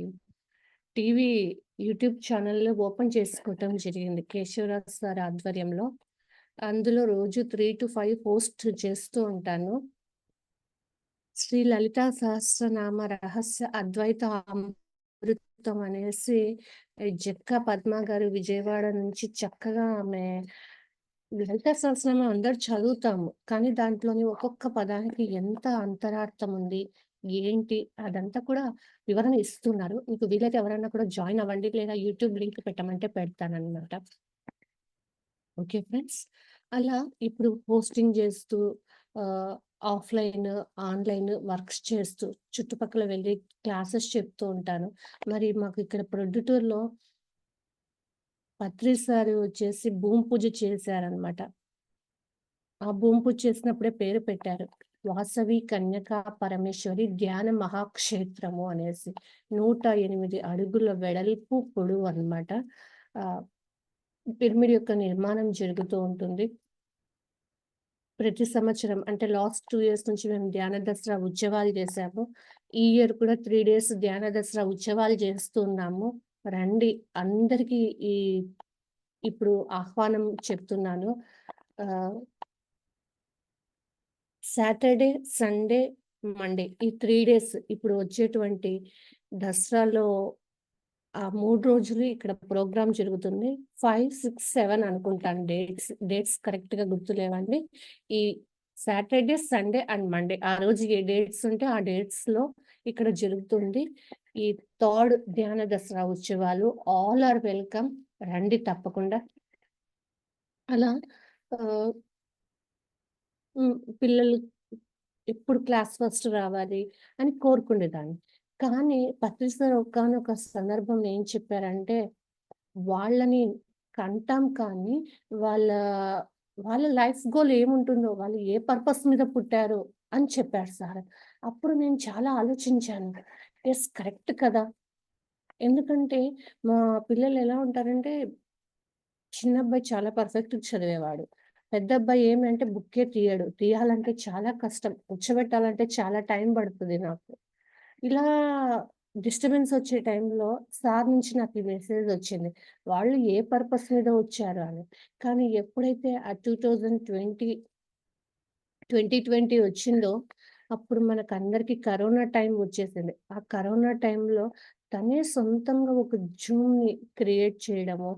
టీవీ యూట్యూబ్ ఛానెల్ ఓపెన్ చేసుకోవటం జరిగింది. కేశవరాజ్ సార్ ఆధ్వర్యంలో. అందులో రోజు 3-5 పోస్ట్ చేస్తూ ఉంటాను. శ్రీ లలితా సహస్రనామ రహస్య అద్వైత అమృతం అనేసి జక్క పద్మ గారు విజయవాడ నుంచి చక్కగా ఆమె లలితా సహస్రనామం అందరూ చదువుతాము. కానీ దాంట్లోని ఒక్కొక్క పదానికి ఎంత అంతరార్థం ఉంది, ఏంటి అదంతా కూడా వివరణ ఇస్తున్నారు. మీకు వీలైతే ఎవరైనా కూడా జాయిన్ అవ్వండి. లేదా యూట్యూబ్ లింక్ పెట్టమంటే పెడతాననమాట. Okay friends. అలా ఇప్పుడు పోస్టింగ్ జేస్తూ ఆహ్, ఆఫ్‌లైన్, ఆన్‌లైన్ వర్క్స్ చేస్తూ చుట్టుపక్కల వెళ్ళి క్లాసెస్ చెప్తూ ఉంటాను. మరి మాకు ఇక్కడ ప్రొద్దుటూరులో పత్రి సారు వచ్చేసి భూమి పూజ చేశారనమాట. ఆ భూమి పూజ చేసినప్పుడే పేరు పెట్టారు. వాసవి కన్యకా పరమేశ్వరి ధ్యాన మహాక్షేత్రము అనేసి. 108 అడుగుల వెడల్పు, పొడవు అనమాట. ఆహ్, పిరమిడ్ యొక్క నిర్మాణం జరుగుతూ ఉంటుంది. ప్రతి సంవత్సరం అంటే లాస్ట్ 2 ఇయర్స్ నుంచి మేము ధ్యాన దసరా ఉత్సవాలు చేశాము. ఈ ఇయర్ కూడా 3 డేస్ ధ్యాన దసరా ఉత్సవాలు చేస్తున్నాము. రండి అందరికీ ఈ ఇప్పుడు ఆహ్వానం చెప్తున్నాను. ఆహ్, సాటర్‌డే, సండే, మండే ఈ 3 డేస్ ఇప్పుడు వచ్చేటువంటి దసరాలో ఆ 3 రోజులు ఇక్కడ ప్రోగ్రామ్ జరుగుతుంది. 5, 6, 7 అనుకుంటాను డేట్స్ కరెక్ట్‌గా గుర్తులేవండి. ఈ సాటర్‌డే, సండే అండ్ మండే ఆ రోజు ఏ డేట్స్ ఉంటే ఆ డేట్స్‌లో ఇక్కడ జరుగుతుంది. ఈ థర్డ్ ధ్యాన దసరా ఉత్సవాలు. All are welcome. రండి తప్పకుండా. అలా ఆహ్, పిల్లలు ఎప్పుడు క్లాస్ ఫస్ట్ రావాలి అని కోరుకునేదాన్ని. కానీ పత్రి సార్ ఒకానొక సందర్భంలో ఏం చెప్పారంటే వాళ్ళని కంటాం కానీ, వాళ్ళ వాళ్ళ లైఫ్ గోల్ ఏముంటుందో, వాళ్ళు ఏ పర్పస్ మీద పుట్టారో అని చెప్పారు సార్. అప్పుడు నేను చాలా ఆలోచించాను. యెస్ కరెక్ట్ కదా! ఎందుకంటే మా పిల్లలు ఎలా ఉంటారంటే, చిన్నబ్బాయి చాలా పర్ఫెక్ట్‌గా చదివేవాడు. పెద్దబ్బాయి ఏమంటే బుక్కే తీయడు. తీయాలంటే చాలా కష్టం. కూర్చోబెట్టాలంటే చాలా టైం పడతది నాకు. ఇలా డిస్టర్బెన్స్ వచ్చే టైంలో సార్ నుంచి నాకు ఈ మెసేజొచ్చింది. వాళ్ళు ఏ పర్పస్ మీద వచ్చారు అని. కానీ ఎప్పుడైతే ఆ 2020 వచ్చిందో, అప్పుడు మనకందరికి కరోనా టైం వచ్చేసింది. ఆ కరోనా టైంలో తనే సొంతంగా ఒక జూమ్‌ని క్రియేట్ చేయడము,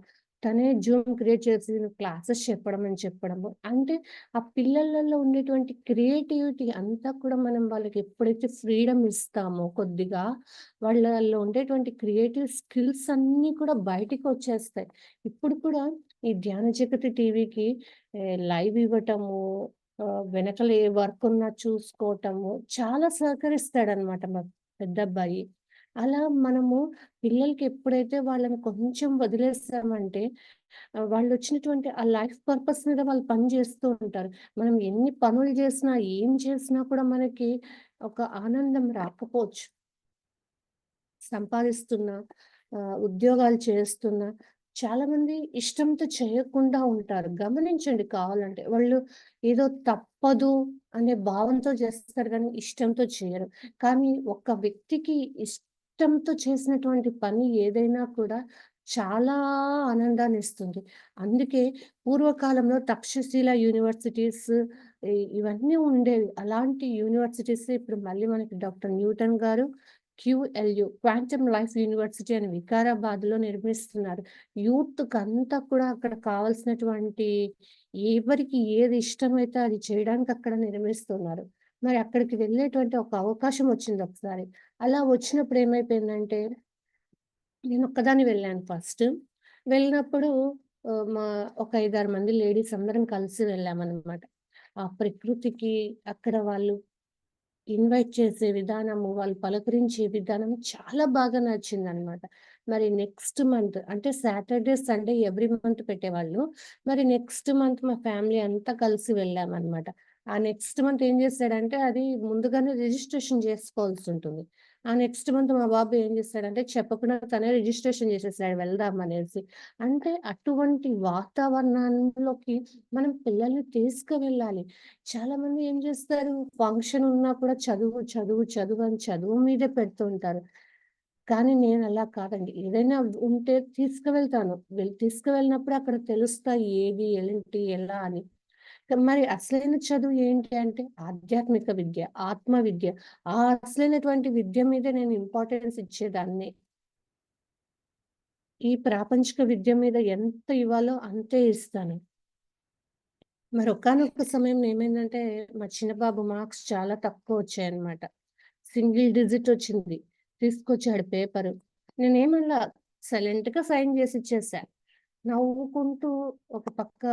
తనే జూమ్ క్రియేట్ చేసి క్లాసెస్ చెప్పడము. అంటే ఆ పిల్లలలో ఉండేటువంటి క్రియేటివిటీ అంతా కూడా మనం వాళ్ళకి ఎప్పుడైతే ఫ్రీడమ్ ఇస్తామో కొద్దిగా, వాళ్ళలో ఉండేటువంటి క్రియేటివ్ స్కిల్స్ అన్నీ కూడా బయటికొచ్చేస్తాయి. ఇప్పుడు కూడా ఈ ధ్యాన జగతి టీవీకి లైవ్ ఇవ్వటము వెనకాల ఏ వర్క్ ఉన్నా చూసుకోవటము, చాలా సహకరిస్తాడనమాట మా పెద్దబ్బాయి. అలా మనము పిల్లలకి ఎప్పుడైతే వాళ్ళని కొంచెం వదిలేస్తామంటే వాళ్ళొచ్చినటువంటి ఆ లైఫ్ పర్పస్ మీద వాళ్ళు పని చేస్తూ ఉంటారు. మనం ఎన్ని పనులు చేసినా, ఏం చేసినా కూడా మనకి ఒక ఆనందం రాకపోవచ్చు. సంపాదిస్తున్నా, ఉద్యోగాలు చేస్తున్నా, చాలామంది ఇష్టంతో చేయకుండా ఉంటారు. గమనించండి కావాలంటే. వాళ్ళు ఏదో తప్పదు అనే భావంతో చేస్తారు గానీ, ఇష్టంతో చేయరు. కానీ ఒక వ్యక్తికి ఇష్టంతో చేసినటువంటి పని ఏదైనా కూడా చాలా ఆనందాన్నిస్తుంది. అందుకే పూర్వకాలంలో తక్షశిల యూనివర్సిటీస్ ఇవన్నీ ఉండేవి. అలాంటి యూనివర్సిటీసే ఇప్పుడు మళ్ళీ మనకి డాక్టర్ న్యూటన్ గారు క్యూఎల్యు క్వాంటమ్ లైఫ్ యూనివర్సిటీ అని వికారాబాద్‌లో నిర్మిస్తున్నారు. యూత్‌కంతా కూడా అక్కడ కావాల్సినటువంటి ఎవరికి ఏది ఇష్టమైతే అది చేయడానికి అక్కడ నిర్మిస్తున్నారు. మరి అక్కడికి వెళ్ళేటువంటి ఒక అవకాశం వచ్చింది ఒకసారి. అలా వచ్చినప్పుడు ఏమైపోయిందంటే నేనొక్కదాన్ని వెళ్ళాను ఫస్ట్. వెళ్ళినప్పుడు మా ఒక 5, 6 మంది లేడీస్ అందరం కలిసి వెళ్ళామనమాట. ఆ ప్రకృతికి అక్కడ వాళ్ళు ఇన్వైట్ చేసే విధానము, వాళ్ళు పలకరించే విధానం చాలా బాగా నచ్చిందనమాట. మరి నెక్స్ట్ మంత్ అంటే సాటర్‌డే, సండే ఎవ్రీ మంత్ పెట్టేవాళ్ళు. మరి నెక్స్ట్ మంత్ మా ఫ్యామిలీ అంతా కలిసి వెళ్ళామనమాట. ఆ నెక్స్ట్ మంత్ ఏం చేశాడంటే అది ముందుగానే రిజిస్ట్రేషన్ చేసుకోవాల్సుంటుంది. ఆ నెక్స్ట్ మంత్ మా బాబు ఏం చేశాడంటే చెప్పకుండా తనే రిజిస్ట్రేషన్ చేసేసాడు వెళ్దామనేసి. అంటే అటువంటి వాతావరణంలోకి మనం పిల్లల్ని తీసుకువెళ్ళాలి. చాలామంది ఏం చేస్తారు, ఫంక్షన్ ఉన్నా కూడా చదువు, చదువు, చదువు అని చదువు మీదే పెడుతూ ఉంటారు. కానీ నేనలా కాదండి. ఏదైనా ఉంటే తీసుకువెళ్తాను. తీసుకువెళ్ళినప్పుడు అక్కడ తెలుస్తాయి ఏవి, ఏంటి, ఎలా అని. మరి అసలైన చదువు ఏంటి అంటే ఆధ్యాత్మిక విద్య, ఆత్మ విద్య. ఆ అసలైనటువంటి విద్య మీద నేను ఇంపార్టెన్స్ ఇచ్చేదాన్ని. ఈ ప్రాపంచిక విద్య మీద ఎంత ఇవ్వాలో అంతే ఇస్తాను. మరి ఒకానొక సమయంలో ఏమైందంటే, మా చిన్న బాబు మార్క్స్ చాలా తక్కువొచ్చాయన్నమాట. సింగిల్ డిజిట్ వచ్చింది. తీసుకొచ్చాడు పేపరు. నేనేమనలా సైలెంట్‌గా సైన్ జేసి ఇచ్చేసా. నవ్వుకుంటూ ఒక పక్క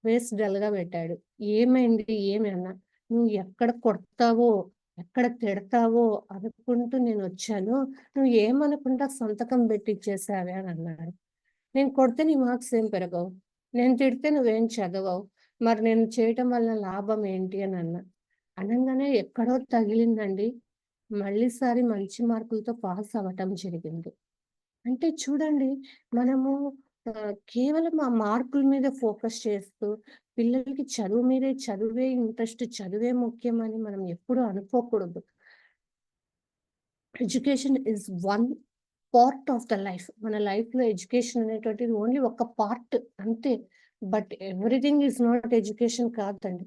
ఫేస్ డల్‌గా పెట్టాడు. "ఏమైంది? ఏమి?" అన్నా. "నువ్వు ఎక్కడ కొడతావో, ఎక్కడ తిడతావో అనుకుంటూ నేనొచ్చాను. నువ్వు ఏమనకుండా సంతకం పెట్టి ఇచ్చేసావే" అని అన్నాడు. "నేను కొడితే నీ మార్క్స్ ఏం పెరగవు. నేను తిడితే నువ్వేం చదవవు. మరి నేను చేయటం వల్ల లాభం ఏంటి?" అని అన్నా. అనంగానే ఎక్కడో తగిలిందండి. మళ్ళీసారి మంచి మార్కులతో పాస్ అవ్వటం జరిగింది. అంటే చూడండి, మనము కేవలం ఆ మార్కుల మీద ఫోకస్ చేస్తూ, పిల్లలకి చదువు మీదే చదువే ఇంట్రెస్ట్, చదువే ముఖ్యమని మనం ఎప్పుడూ అనుకోకూడదు. Education is one part of the life. మన లైఫ్‌లో ఎడ్యుకేషన్ అనేటువంటిది ఓన్లీ ఒక పార్ట్ అంతే. But everything is not education కాదండి.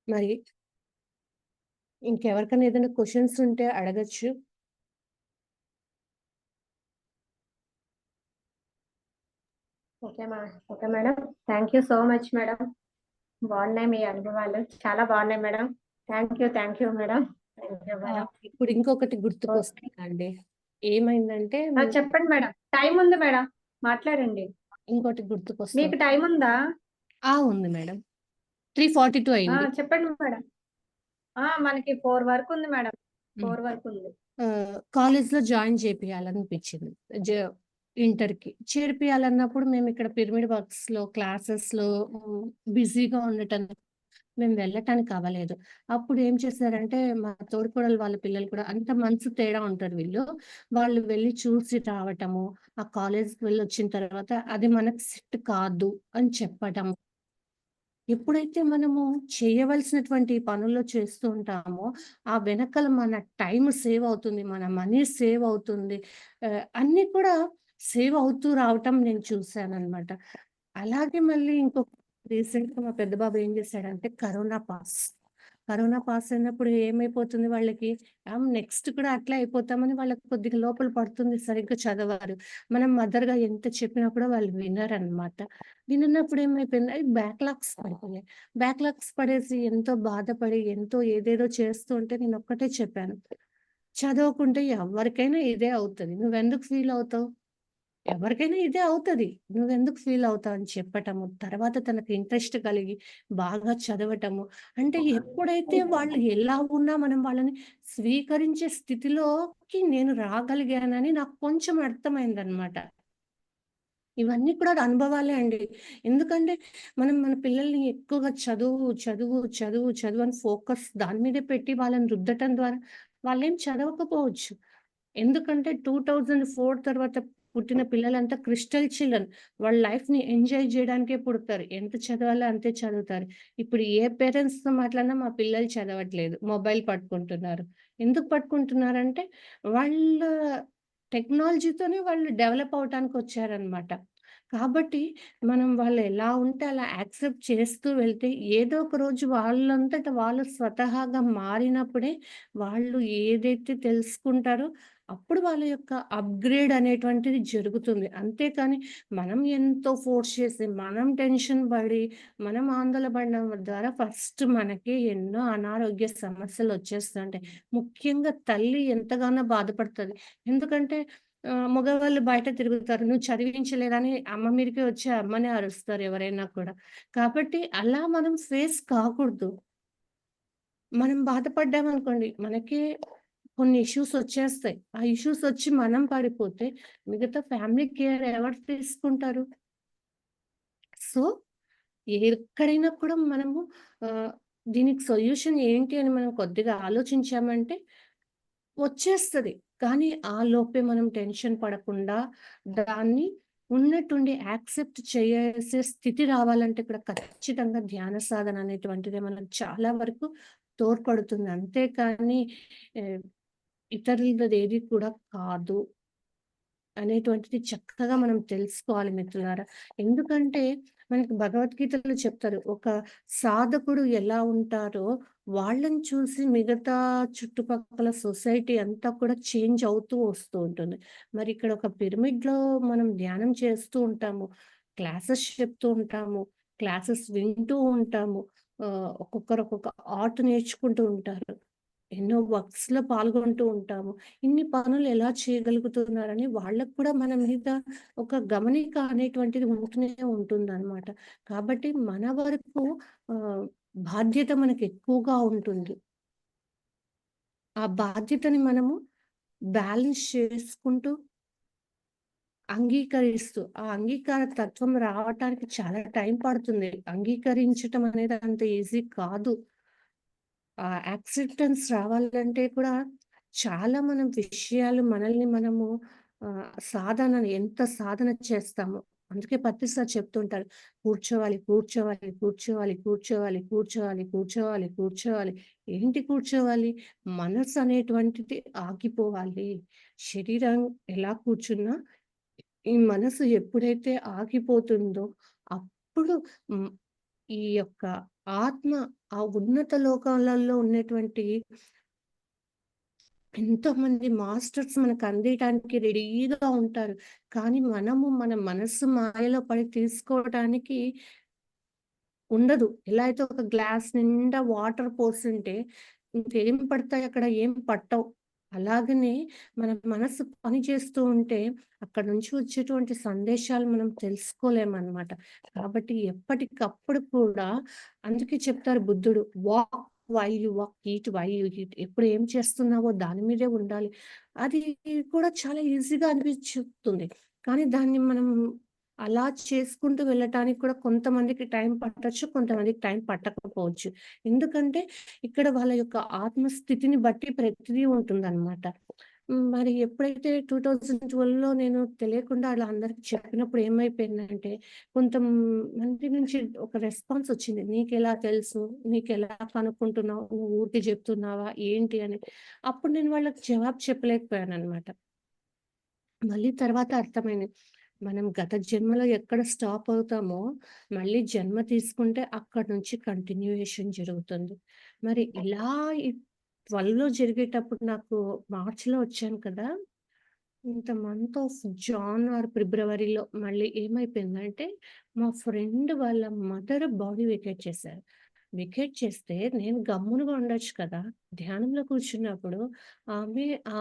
మరి ఇంకెవరికైనా ఏదైనా క్వెషన్స్ ఉంటే అడగొచ్చు. Okay okay madam. Thank you so much madam. బాగున్నాయి మీ అనుభవాలు. చాలా బాగున్నాయి madam. Thank you madam. Thank you madam. ఇప్పుడు ఇంకొకటి ఓకే. గుర్తుకొస్తుందండి. ఏమైందంటే చెప్పండి మేడం. టైం ఉంది మేడం. మాట్లాడండి. ఇంకోటి గుర్తుకొస్తుంది. మీకు టైం ఉందా? ఉంది మేడం. 3:42 అయింది. చెప్పండి మేడం. మనకి 4 వరకు ఉంది మేడం. హ్మ్. 4 వరకు ఉంది. కాలేజ్‌లో జాయిన్ చేపియాలనిపించింది. జ ఇంటర్‌కి. చేర్పియాలన్నప్పుడు మేమిక్కడ పిరమిడ్ వర్క్స్‌లో, క్లాసెస్‌లో బిజీగా ఉండటం మేము వెళ్ళటానికి అవ్వలేదు. అప్పుడు ఏం చేశారంటే, మా తోడికోడలు వాళ్ళ పిల్లలు కూడా అంత మంత్స్ తేడా ఉంటారు వీళ్ళు. వాళ్ళు వెళ్లి చూసి రావటము, ఆ కాలేజ్‌కి వెళ్ళొచ్చిన తర్వాత అది మనకు సెట్ కాదు అని చెప్పటం. ఎప్పుడైతే మనము చేయవలసినటువంటి పనుల్లో చేస్తూ ఉంటామో, ఆ వెనకాల మన టైమ్ సేవ్ అవుతుంది. మన మనీ సేవ్ అవుతుంది. అన్నీ కూడా సేవ్ అవుతూ రావటం నేను చూసాననమాట. అలాగే మళ్ళీ ఇంకొక రీసెంట్‌గా మా పెద్ద బాబు ఏం చేశాడంటే కరోనా పాస్. కరోనా పాస్ అయినప్పుడు ఏమైపోతుంది వాళ్ళకి, నెక్స్ట్ కూడా అట్లే అయిపోతామని వాళ్ళకి కొద్దిగా లోపల పడుతుంది. సరిగ్గా చదవరు. మనం మదర్‌గా ఎంత చెప్పినా కూడా వాళ్ళు వినరనమాట. విననప్పుడు ఏమైపోయింది, అయి బ్యాక్‌లాగ్స్ పడిపోయాయి. బ్యాక్‌లాగ్స్ పడేసి ఎంతో బాధపడి, ఎంతో ఏదేదో చేస్తూ ఉంటే నేనొక్కటే చెప్పాను. చదవకుంటే ఎవ్వరికైనా ఇదే అవుతది. నువ్వెందుకు ఫీల్ అవుతావు? ఎవరికైనా ఇదే అవుతది. నువ్వెందుకు ఫీల్ అవుతావు అని చెప్పటము. తర్వాత తనకి ఇంట్రెస్ట్ కలిగి బాగా చదవటము. అంటే ఎప్పుడైతే వాళ్ళు ఎలా ఉన్నా మనం వాళ్ళని స్వీకరించే స్థితిలోకి నేను రాగలిగానని నాకు కొంచెం అర్థమైందనమాట. ఇవన్నీ కూడా అనుభవాలే అండి. ఎందుకంటే మనం మన పిల్లల్ని ఎక్కువగా చదువు అని ఫోకస్ దాని మీదే పెట్టి వాళ్ళని రుద్దటం ద్వారా వాళ్ళేం చదవకపోవచ్చు. ఎందుకంటే 2004 తర్వాత పుట్టిన పిల్లలంతా క్రిస్టల్ చిల్డ్రన్. వాళ్ళ లైఫ్‌ని ఎంజాయ్ జేయడానికే పుడతారు. ఎంత చదవాలో అంతే చదువుతారు. ఇప్పుడు ఏ పేరెంట్స్‌తో మాట్లాడినా మా పిల్లలు చదవట్లేదు. మొబైల్ పట్టుకుంటున్నారు. ఎందుకు పట్టుకుంటున్నారంటే వాళ్ళ టెక్నాలజీతోనే వాళ్ళు డెవలప్ అవ్వటానికొచ్చారనమాట. కాబట్టి మనం వాళ్ళు ఎలా ఉంటే అలా యాక్సెప్ట్ చేస్తూ వెళ్తే ఏదో ఒక రోజు వాళ్ళంతట వాళ్ళు స్వతహాగా మారినప్పుడే వాళ్ళు ఏదైతే తెలుసుకుంటారో అప్పుడు వాళ్ళ యొక్క అప్‌గ్రేడ్ అనేటువంటిది జరుగుతుంది. అంతేకాని మనం ఎంతో ఫోర్స్ చేసి, మనం టెన్షన్ పడి, మనం ఆందోళన పడడం ద్వారా ఫస్ట్ మనకి ఎన్నో అనారోగ్య సమస్యలొచ్చేస్తుంటాయి. ముఖ్యంగా తల్లి ఎంతగానో బాధపడతది. ఎందుకంటే మగవాళ్ళు బయట తిరుగుతారు. నువ్వు చదివించలేదని అమ్మ మీదకే వచ్చి అమ్మనే అరుస్తారు ఎవరైనా కూడా. కాబట్టి అలా మనం ఫేస్ కాకూడదు. మనం బాధపడ్డామనుకోండి, మనకే కొన్ని ఇష్యూస్ వచ్చేస్తాయి. ఆ ఇష్యూస్ వచ్చి మనం పడిపోతే మిగతా ఫ్యామిలీ కేర్ ఎవరు తీసుకుంటారు? సో, ఎక్కడైనా కూడా మనము ఆహ్, దీనికి సొల్యూషన్ ఏంటి అని మనం కొద్దిగా ఆలోచించామంటే వచ్చేస్తది. కానీ ఆ లోపే మనం టెన్షన్ పడకుండా దాన్ని ఉన్నట్టుండి యాక్సెప్ట్ చేసే స్థితి రావాలంటే కూడా ఖచ్చితంగా ధ్యాన సాధన అనేటువంటిది మనకు చాలా వరకు తోడ్పడుతుంది. అంతేకానీ ఆహ్ ఇతరులదేది కూడా కాదు అనేటువంటిది చక్కగా మనం తెలుసుకోవాలి మిత్రులారా. ఎందుకంటే మనకి భగవద్గీతలో చెప్తారు. ఒక సాధకుడు ఎలా ఉంటారో వాళ్ళని చూసి మిగతా చుట్టుపక్కల సొసైటీ అంతా కూడా చేంజ్ అవుతూ వస్తూ ఉంటుంది. మరి ఇక్కడ ఒక పిరమిడ్‌లో మనం ధ్యానం చేస్తూ ఉంటాము. క్లాసెస్ చెప్తూ ఉంటాము. క్లాసెస్ వింటూ ఉంటాము. ఒక్కొక్కరు ఒక్కొక్క ఆర్ట్ నేర్చుకుంటూ ఉంటారు. ఎన్నో వర్క్స్‌లో పాల్గొంటూ ఉంటాము. ఇన్ని పనులు ఎలా చేయగలుగుతున్నారని వాళ్ళకి కూడా మన మీద ఒక గమనిక అనేటువంటిది ఉంటూనే ఉంటుందనమాట. కాబట్టి మన వరకు ఆహ్, బాధ్యత మనకెక్కువగా ఉంటుంది. ఆ బాధ్యతని మనము బ్యాలెన్స్ చేసుకుంటూ, అంగీకరిస్తూ, ఆ అంగీకార తత్వం రావటానికి చాలా టైం పడుతుంది. అంగీకరించటం అనేది అంత ఈజీ కాదు. ఆ యాక్సెప్టెన్స్ రావాలంటే కూడా చాలా మనం విషయాలు మనల్ని మనము ఎంత సాధన చేస్తామో. అందుకే ప్రతిసారి చెప్తుంటారు. కూర్చోవాలి, కూర్చోవాలి, కూర్చోవాలి, కూర్చోవాలి, కూర్చోవాలి, కూర్చోవాలి, కూర్చోవాలి. ఏంటి కూర్చోవాలి? మనసు అనేటువంటిది ఆగిపోవాలి. శరీరం ఎలా కూర్చున్నా, ఈ మనసు ఎప్పుడైతే ఆగిపోతుందో అప్పుడు హ్మ్. ఈ యొక్క ఆత్మ ఆ ఉన్నత లోకాలలో ఉన్నటువంటి ఎంతోమంది మాస్టర్స్ మనకు అందియటానికి రెడీగా ఉంటారు. కానీ మనము మన మనస్సు మాయలో పడి తీసుకోవటానికి ఉండదు. ఎలా అయితే ఒక గ్లాస్ నిండా వాటర్ పోసుంటే ఇంకేం పడతాయి అక్కడ? ఏం పట్టవు. అలాగనే మన మనసు పని చేస్తూ ఉంటే అక్కడి నుంచి వచ్చేటువంటి సందేశాలు మనం తెలుసుకోలేమనమాట. కాబట్టి ఎప్పటికప్పుడు కూడా అందుకే చెప్తారు బుద్ధుడు walk while you walk, eat while you eat. ఎప్పుడు ఏం చేస్తున్నావో దాని మీదే ఉండాలి. అది కూడా చాలా ఈజీగా అనిపించుతుంది. కానీ దాన్ని మనం అలా చేసుకుంటూ వెళ్ళటానికి కూడా కొంతమందికి టైం పట్టొచ్చు. కొంతమందికి టైం పట్టకపోవచ్చు. ఎందుకంటే ఇక్కడ వాళ్ళ యొక్క ఆత్మస్థితిని బట్టి ప్రతిదీ ఉంటుందనమాట. మరి ఎప్పుడైతే 2012లో నేను తెలియకుండా అలా అందరికి చెప్పినప్పుడు ఏమైపోయిందంటే, కొంతమంది నుంచి ఒక రెస్పాన్స్ వచ్చింది. "నీకెలా తెలుసు? నీకెలా కనుక్కుంటున్నావు? నువ్వు ఊరికే చెప్తున్నావా? ఏంటి?" అని. అప్పుడు నేను వాళ్ళకి జవాబు చెప్పలేకపోయాననమాట. మళ్ళీ తర్వాత అర్థమైంది. మనం గత జన్మలో ఎక్కడ స్టాప్ అవుతామో, మళ్ళీ జన్మ తీసుకుంటే అక్కడి నుంచి కంటిన్యూయేషన్ జరుగుతుంది. మరి ఇలా ఈ 12లో జరిగేటప్పుడు నాకు మార్చ్‌లో వచ్చాను కదా! In the month of Jan or ఫిబ్రవరిలో మళ్ళీ ఏమైపోయిందంటే, మా ఫ్రెండ్ వాళ్ళ మదర్ బాడీ వెకేట్ చేశారు. వెకేట్ చేస్తే నేను గమ్మునగా ఉండొచ్చు కదా! ధ్యానంలో కూర్చున్నప్పుడు ఆ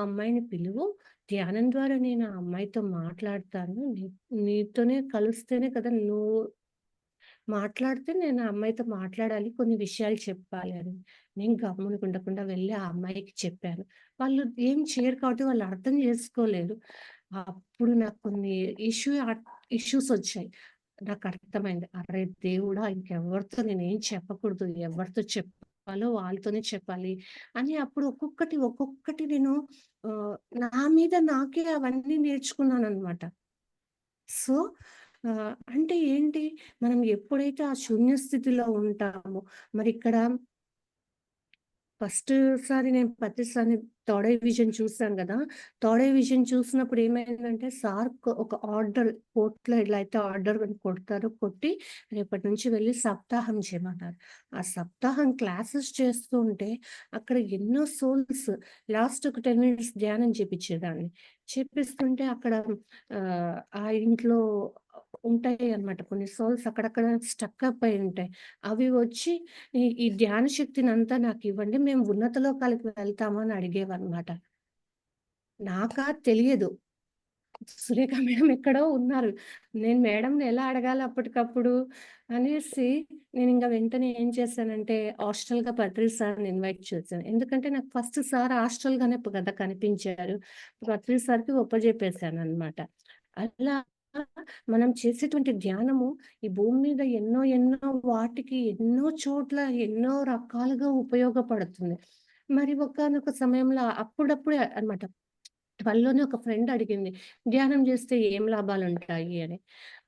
అమ్మాయిని పిలువు. ధ్యానం ద్వారా నేను ఆ అమ్మాయితో మాట్లాడతాను. నీతోనే కలిస్తేనే కదా నువ్వు మాట్లాడితే నేను ఆ అమ్మాయితో మాట్లాడాలి. కొన్ని విషయాలు చెప్పాలి అని. నేను గమ్మున ఉండకుండా వెళ్లి ఆ అమ్మాయికి చెప్పాను. వాళ్ళు ఏం చేయరు కాబట్టి వాళ్ళు అర్థం చేసుకోలేదు. అప్పుడు నాకు కొన్ని ఇష్యూసొచ్చాయి. నాకర్థమైంది. అరె దేవుడా! ఇంకెవరితో నేనేం చెప్పకూడదు. ఎవరితో చెప్పాలో వాళ్ళతోనే చెప్పాలి అని అప్పుడు ఒక్కొక్కటి నేను ఆహ్, నా మీద నాకే అవన్నీ నేర్చుకున్నాననమాట. సో, అంటే ఏంటి? మనం ఎప్పుడైతే ఆ శూన్య స్థితిలో ఉంటామో మరిక్కడ ఫస్ట్ సారి నేను ప్రతిసారి థర్డ్ ఐ విజన్ చూసాను గదా! థర్డ్ ఐ విజన్ చూసినప్పుడు ఏమైందంటే సార్ ఒక ఆర్డర్ కోర్ట్‌లో ఎలా అయితే ఆర్డర్ కొడతారో కొట్టి రేపటి నుంచి వెళ్లి సప్తాహం చేయమన్నారు. ఆ సప్తాహం క్లాసెస్ చేస్తూ ఉంటే అక్కడ ఎన్నో సోల్స్ లాస్ట్ ఒక 10 మినిట్స్ ధ్యానం చేపిచ్చేదాన్ని. చేపిస్తుంటే అక్కడ ఆ ఇంట్లో ఉంటాయి అన్నమాట. కొన్ని సోల్స్ అక్కడక్కడ స్టక్ అయి ఉంటాయి. అవి వచ్చి ఈ ధ్యాన శక్తినంతా నాకివ్వండి. మేము ఉన్నత లోకాలకి వెళ్తాము అని అడిగేవన్నమాట. నాకా తెలియదు. సురేఖ మేడం ఎక్కడో ఉన్నారు. నేను మేడంని ఎలా అడగాలి అప్పటికప్పుడు అనేసి నేనింక వెంటనే ఏం చేశానంటే హాస్టల్‌గా పత్రి సార్‌ని ఇన్వైట్ చేశాను. ఎందుకంటే నాకు ఫస్ట్ సార్ హాస్టల్‌గానే కదా కనిపించారు. పత్రి సార్‌కి ఒప్పజెప్పేసాననమాట. అలా మనం చేసేటువంటి ధ్యానము ఈ భూమి మీద ఎన్నో వాటికి ఎన్నో చోట్ల ఎన్నో రకాలుగా ఉపయోగపడుతుంది. మరి ఒకానొక సమయంలో అప్పుడప్పుడే అన్నమాట. బడిలోనే ఒక ఫ్రెండ్ అడిగింది. ధ్యానం చేస్తే ఏం లాభాలుంటాయి అని.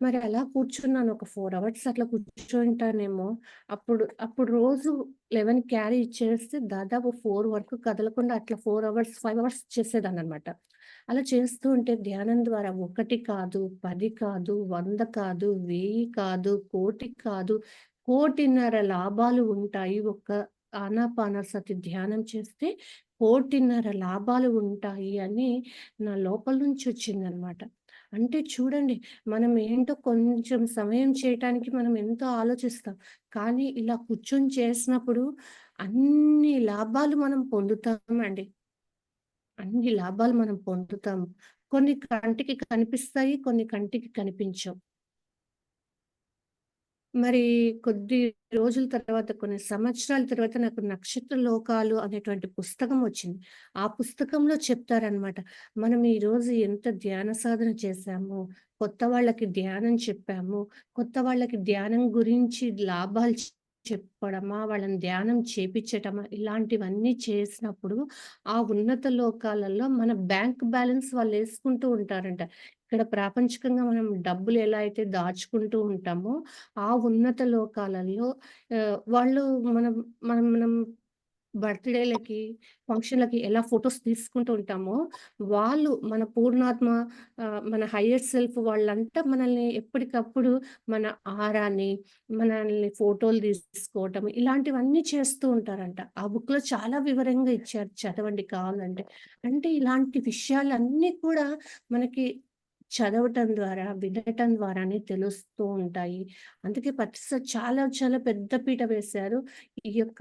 మరి అలా కూర్చున్నాను ఒక 4 అవర్స్ అట్లా కూర్చుంటానేమో. అప్పుడు రోజు 11 క్యారీ చేస్తే దాదాపు 4 వరకు కదలకుండా అట్లా 4 అవర్స్, 5 అవర్స్ చేసేదాన్ననమాట. అలా చేస్తూ ఉంటే ధ్యానం ద్వారా 1 కాదు, 10 కాదు, 100 కాదు, 1000 కాదు, కోటి కాదు, 1,500,00,000 లాభాలు ఉంటాయి. ఒక్క ఆనాపానసతి ధ్యానం చేస్తే 1,500,00,000 లాభాలు ఉంటాయి అని నా లోపల నుంచి వచ్చిందనమాట. అంటే చూడండి, మనం ఏంటో కొంచెం సమయం చేయటానికి మనం ఎంతో ఆలోచిస్తాం. కానీ ఇలా కూర్చొని చేసినప్పుడు అన్ని లాభాలు మనం పొందుతామండి. అన్ని లాభాలు మనం పొందుతాము. కొన్ని కంటికి కనిపిస్తాయి. కొన్ని కంటికి కనిపించవు. మరి కొద్ది రోజుల తర్వాత, కొన్ని సంవత్సరాల తర్వాత నాకు 'నక్షత్ర లోకాలు' అనేటువంటి పుస్తకం వచ్చింది. ఆ పుస్తకంలో చెప్తారనమాట. మనం ఈరోజు ఎంత ధ్యాన సాధన చేశామో, కొత్త వాళ్ళకి ధ్యానం చెప్పాము, కొత్త వాళ్ళకి ధ్యానం గురించి లాభాలు చెప్పడమా, వాళ్ళని ధ్యానం చేపిచ్చటమా, ఇలాంటివన్నీ చేసినప్పుడు ఆ ఉన్నత లోకాలలో మన బ్యాంక్ బ్యాలెన్స్ వాళ్ళేసుకుంటూ ఉంటారంట. ఇక్కడ ప్రాపంచికంగా మనం డబ్బులు ఎలా అయితే దాచుకుంటూ ఉంటామో ఆ ఉన్నత లోకాలలో వాళ్ళు మనం మనం మనం బర్త్‌డేలకి, ఫంక్షన్‌లకి ఎలా ఫోటోస్ తీసుకుంటూ ఉంటామో, వాళ్ళు మన పూర్ణాత్మ మన హైయర్ సెల్ఫ్ వాళ్ళంతా మనల్ని ఎప్పటికప్పుడు మన ఆరాని, మనల్ని ఫోటోలు తీసుకోవటం ఇలాంటివన్నీ చేస్తూ ఉంటారంట. ఆ బుక్‌లో చాలా వివరంగా ఇచ్చారు, చదవండి కావాలంటే. అంటే ఇలాంటి విషయాలన్నీ కూడా మనకి చదవటం ద్వారా, వినటం ద్వారానే తెలుస్తూ ఉంటాయి. అందుకే చాలా చాలా పెద్ద పీట వేశారు. ఈ యొక్క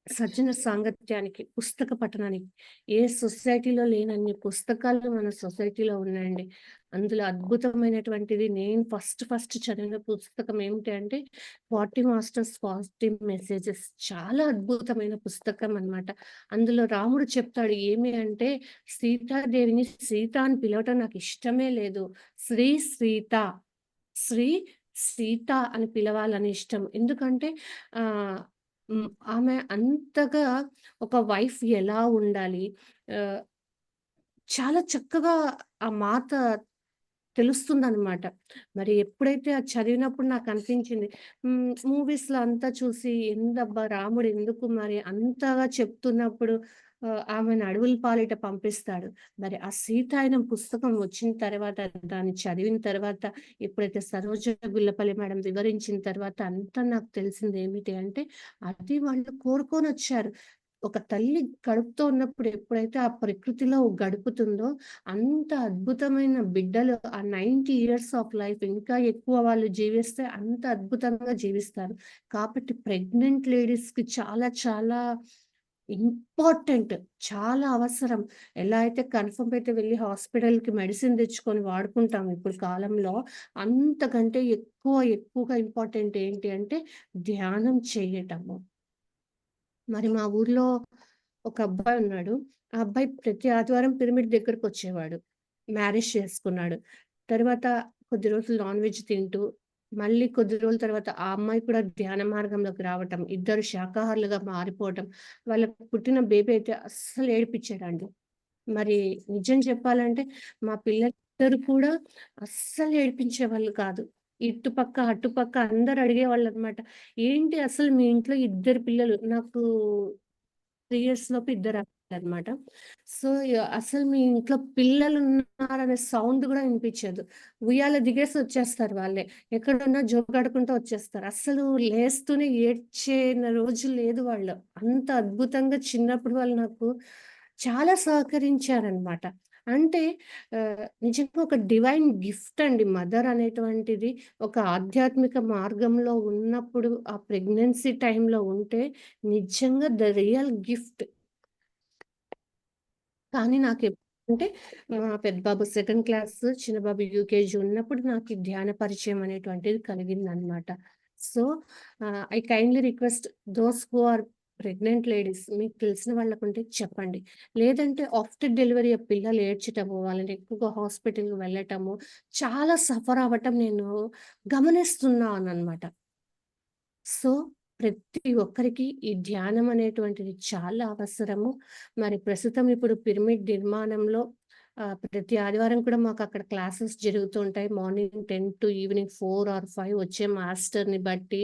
సజ్జన సాంగత్యానికి, పుస్తక పఠనానికి. ఏ సొసైటీలో లేనన్ని పుస్తకాలు మన సొసైటీలో ఉన్నాయండి. అందులో అద్భుతమైనటువంటిది నేను ఫస్ట్ చదివిన పుస్తకం ఏమిటి అంటే 'ఫార్టీ మాస్టర్స్ పాజిటివ్ మెసేజెస్' చాలా అద్భుతమైన పుస్తకం అన్నమాట. అందులో రాముడు చెప్తాడు ఏమి అంటే, సీతాదేవిని సీత అని పిలవటం నాకిష్టమే లేదు. శ్రీ సీత, శ్రీ సీత అని పిలవాలని ఇష్టం. ఎందుకంటే ఆహ్ ఆమె అంతగా ఒక వైఫ్ ఎలా ఉండాలి? ఆహ్, చాలా చక్కగా ఆ మాత తెలుస్తుందనమాట. మరి ఎప్పుడైతే అది చదివినప్పుడు నాకనిపించింది. మూవీస్‌లో అంతా చూసి ఏందబ్బా! రాముడు ఎందుకు మరి అంతగా చెప్తున్నప్పుడు ఆమెను అడవుల పాలిట పంపిస్తాడు. మరి ఆ సీతాయనం పుస్తకం వచ్చిన తర్వాత, దాన్ని చదివిన తర్వాత, ఎప్పుడైతే సరోజ గుల్లపల్లి మేడం వివరించిన తర్వాత అంతా నాకు తెలిసింది ఏమిటి అంటే, అది వాళ్ళు కోరుకొనొచ్చారు. ఒక తల్లి కడుపుతో ఉన్నప్పుడు ఎప్పుడైతే ఆ ప్రకృతిలో గడుపుతుందో అంత అద్భుతమైన బిడ్డలు ఆ 90 ఇయర్స్ ఆఫ్ లైఫ్ ఇంకా ఎక్కువ వాళ్ళు జీవిస్తే అంత అద్భుతంగా జీవిస్తారు. కాబట్టి ప్రెగ్నెంట్ లేడీస్‌కి చాలా చాలా ఇంపార్టెంట్. చాలా అవసరం. ఎలా అయితే కన్ఫర్మ్ అయితే వెళ్లి హాస్పిటల్‌కి మెడిసిన్ తెచ్చుకొని వాడుకుంటాం ఇప్పుడు కాలంలో, అంతకంటే ఎక్కువగా ఇంపార్టెంట్ ఏంటి అంటే ధ్యానం చేయటము. మరి మా ఊర్లో ఒక అబ్బాయున్నాడు. ఆ అబ్బాయి ప్రతి ఆదివారం పిరమిడ్ దగ్గరకొచ్చేవాడు. మ్యారేజ్ చేసుకున్నాడు. తర్వాత కొద్ది రోజులు నాన్ వెజ్ తింటూ, మళ్ళీ కొద్ది రోజుల తర్వాత ఆ అమ్మాయి కూడా ధ్యాన మార్గంలోకి రావటం, ఇద్దరు శాకాహారులుగా మారిపోవటం, వాళ్ళకి పుట్టిన బేబీ అయితే అస్సలు ఏడిపిచ్చాడండి. మరి నిజం చెప్పాలంటే మా పిల్లలిద్దరూ కూడా అస్సలు ఏడిపించేవాళ్ళు కాదు. ఇటుపక్క, అటుపక్క అందరూ అడిగేవాళ్ళనమాట. ఏంటి అసలు మీ ఇంట్లో ఇద్దరు పిల్లలు నాకు 3 ఇయర్స్ లోపు ఇద్దరన్నమాట. సో, అసలు మీ ఇంట్లో పిల్లలున్నారనే సౌండ్ గూడా వినిపిచ్చదు. ఉయ్యాల దిగేసి వచ్చేస్తారు వాళ్ళే. ఎక్కడున్నా జోకాడుకుంటూ వచ్చేస్తారు. అస్సలు లేస్తూనే ఏడ్చిన రోజు లేదు వాళ్ళు. అంత అద్భుతంగా చిన్నప్పుడు వాళ్ళు నాకు చాలా సహకరించారనమాట. అంటే నిజంగా ఒక డివైన్ గిఫ్ట్ అండి మదర్ అనేటువంటిది. ఒక ఆధ్యాత్మిక మార్గంలో ఉన్నప్పుడు ఆ ప్రెగ్నెన్సీ టైమ్‌లో ఉంటే నిజంగా రియల్ గిఫ్ట్. కానీ నాకెప్పుడంటే మా పెద్ద బాబు సెకండ్ క్లాస్, చిన్న బాబు యూకేజీ ఉన్నప్పుడు నాకు ఈ ధ్యాన పరిచయం అనేటువంటిది కలిగిందనమాట. So, I kindly request those who are pregnant ladies మీకు తెలిసిన వాళ్ళకుంటే చెప్పండి. లేదంటే ఆఫ్టర్ డెలివరీ ఆ పిల్లలు ఏడ్చటము, వాళ్ళని ఎక్కువగా హాస్పిటల్‌కి వెళ్ళటము, చాలా సఫర్ అవ్వటం నేను గమనిస్తున్నాననమాట. సో, ప్రతి ఒక్కరికి ఈ ధ్యానం అనేటువంటిది చాలా అవసరము. మరి ప్రస్తుతం ఇప్పుడు పిరమిడ్ నిర్మాణంలో ప్రతి ఆదివారం కూడా మాకక్కడ క్లాసెస్ జరుగుతూ ఉంటాయి. మార్నింగ్ 10 టు ఈవినింగ్ 4 ఆర్ 5 వచ్చే మాస్టర్‌ని బట్టి,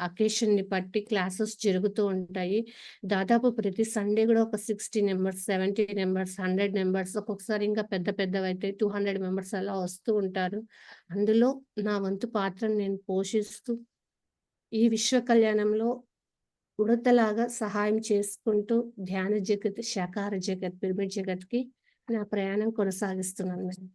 అకేషన్‌ని బట్టి క్లాసెస్ జరుగుతూ ఉంటాయి. దాదాపు ప్రతి సండే గూడా ఒక 60 మెంబర్స్, 70 మెంబర్స్, 100 మెంబర్స్, ఒక్కొక్కసారి ఇంకా పెద్ద పెద్దవైతే 200 మెంబర్స్ అలా వస్తూ ఉంటారు. అందులో నా వంతు పాత్రను నేను పోషిస్తూ ఈ విశ్వ కళ్యాణంలో ఉడతలాగా సహాయం చేసుకుంటూ ధ్యాన జగత్, శాకాహార జగత్, పిరమిడ్ జగత్‌కి నా ప్రయాణం కొనసాగిస్తున్నాను మేడం.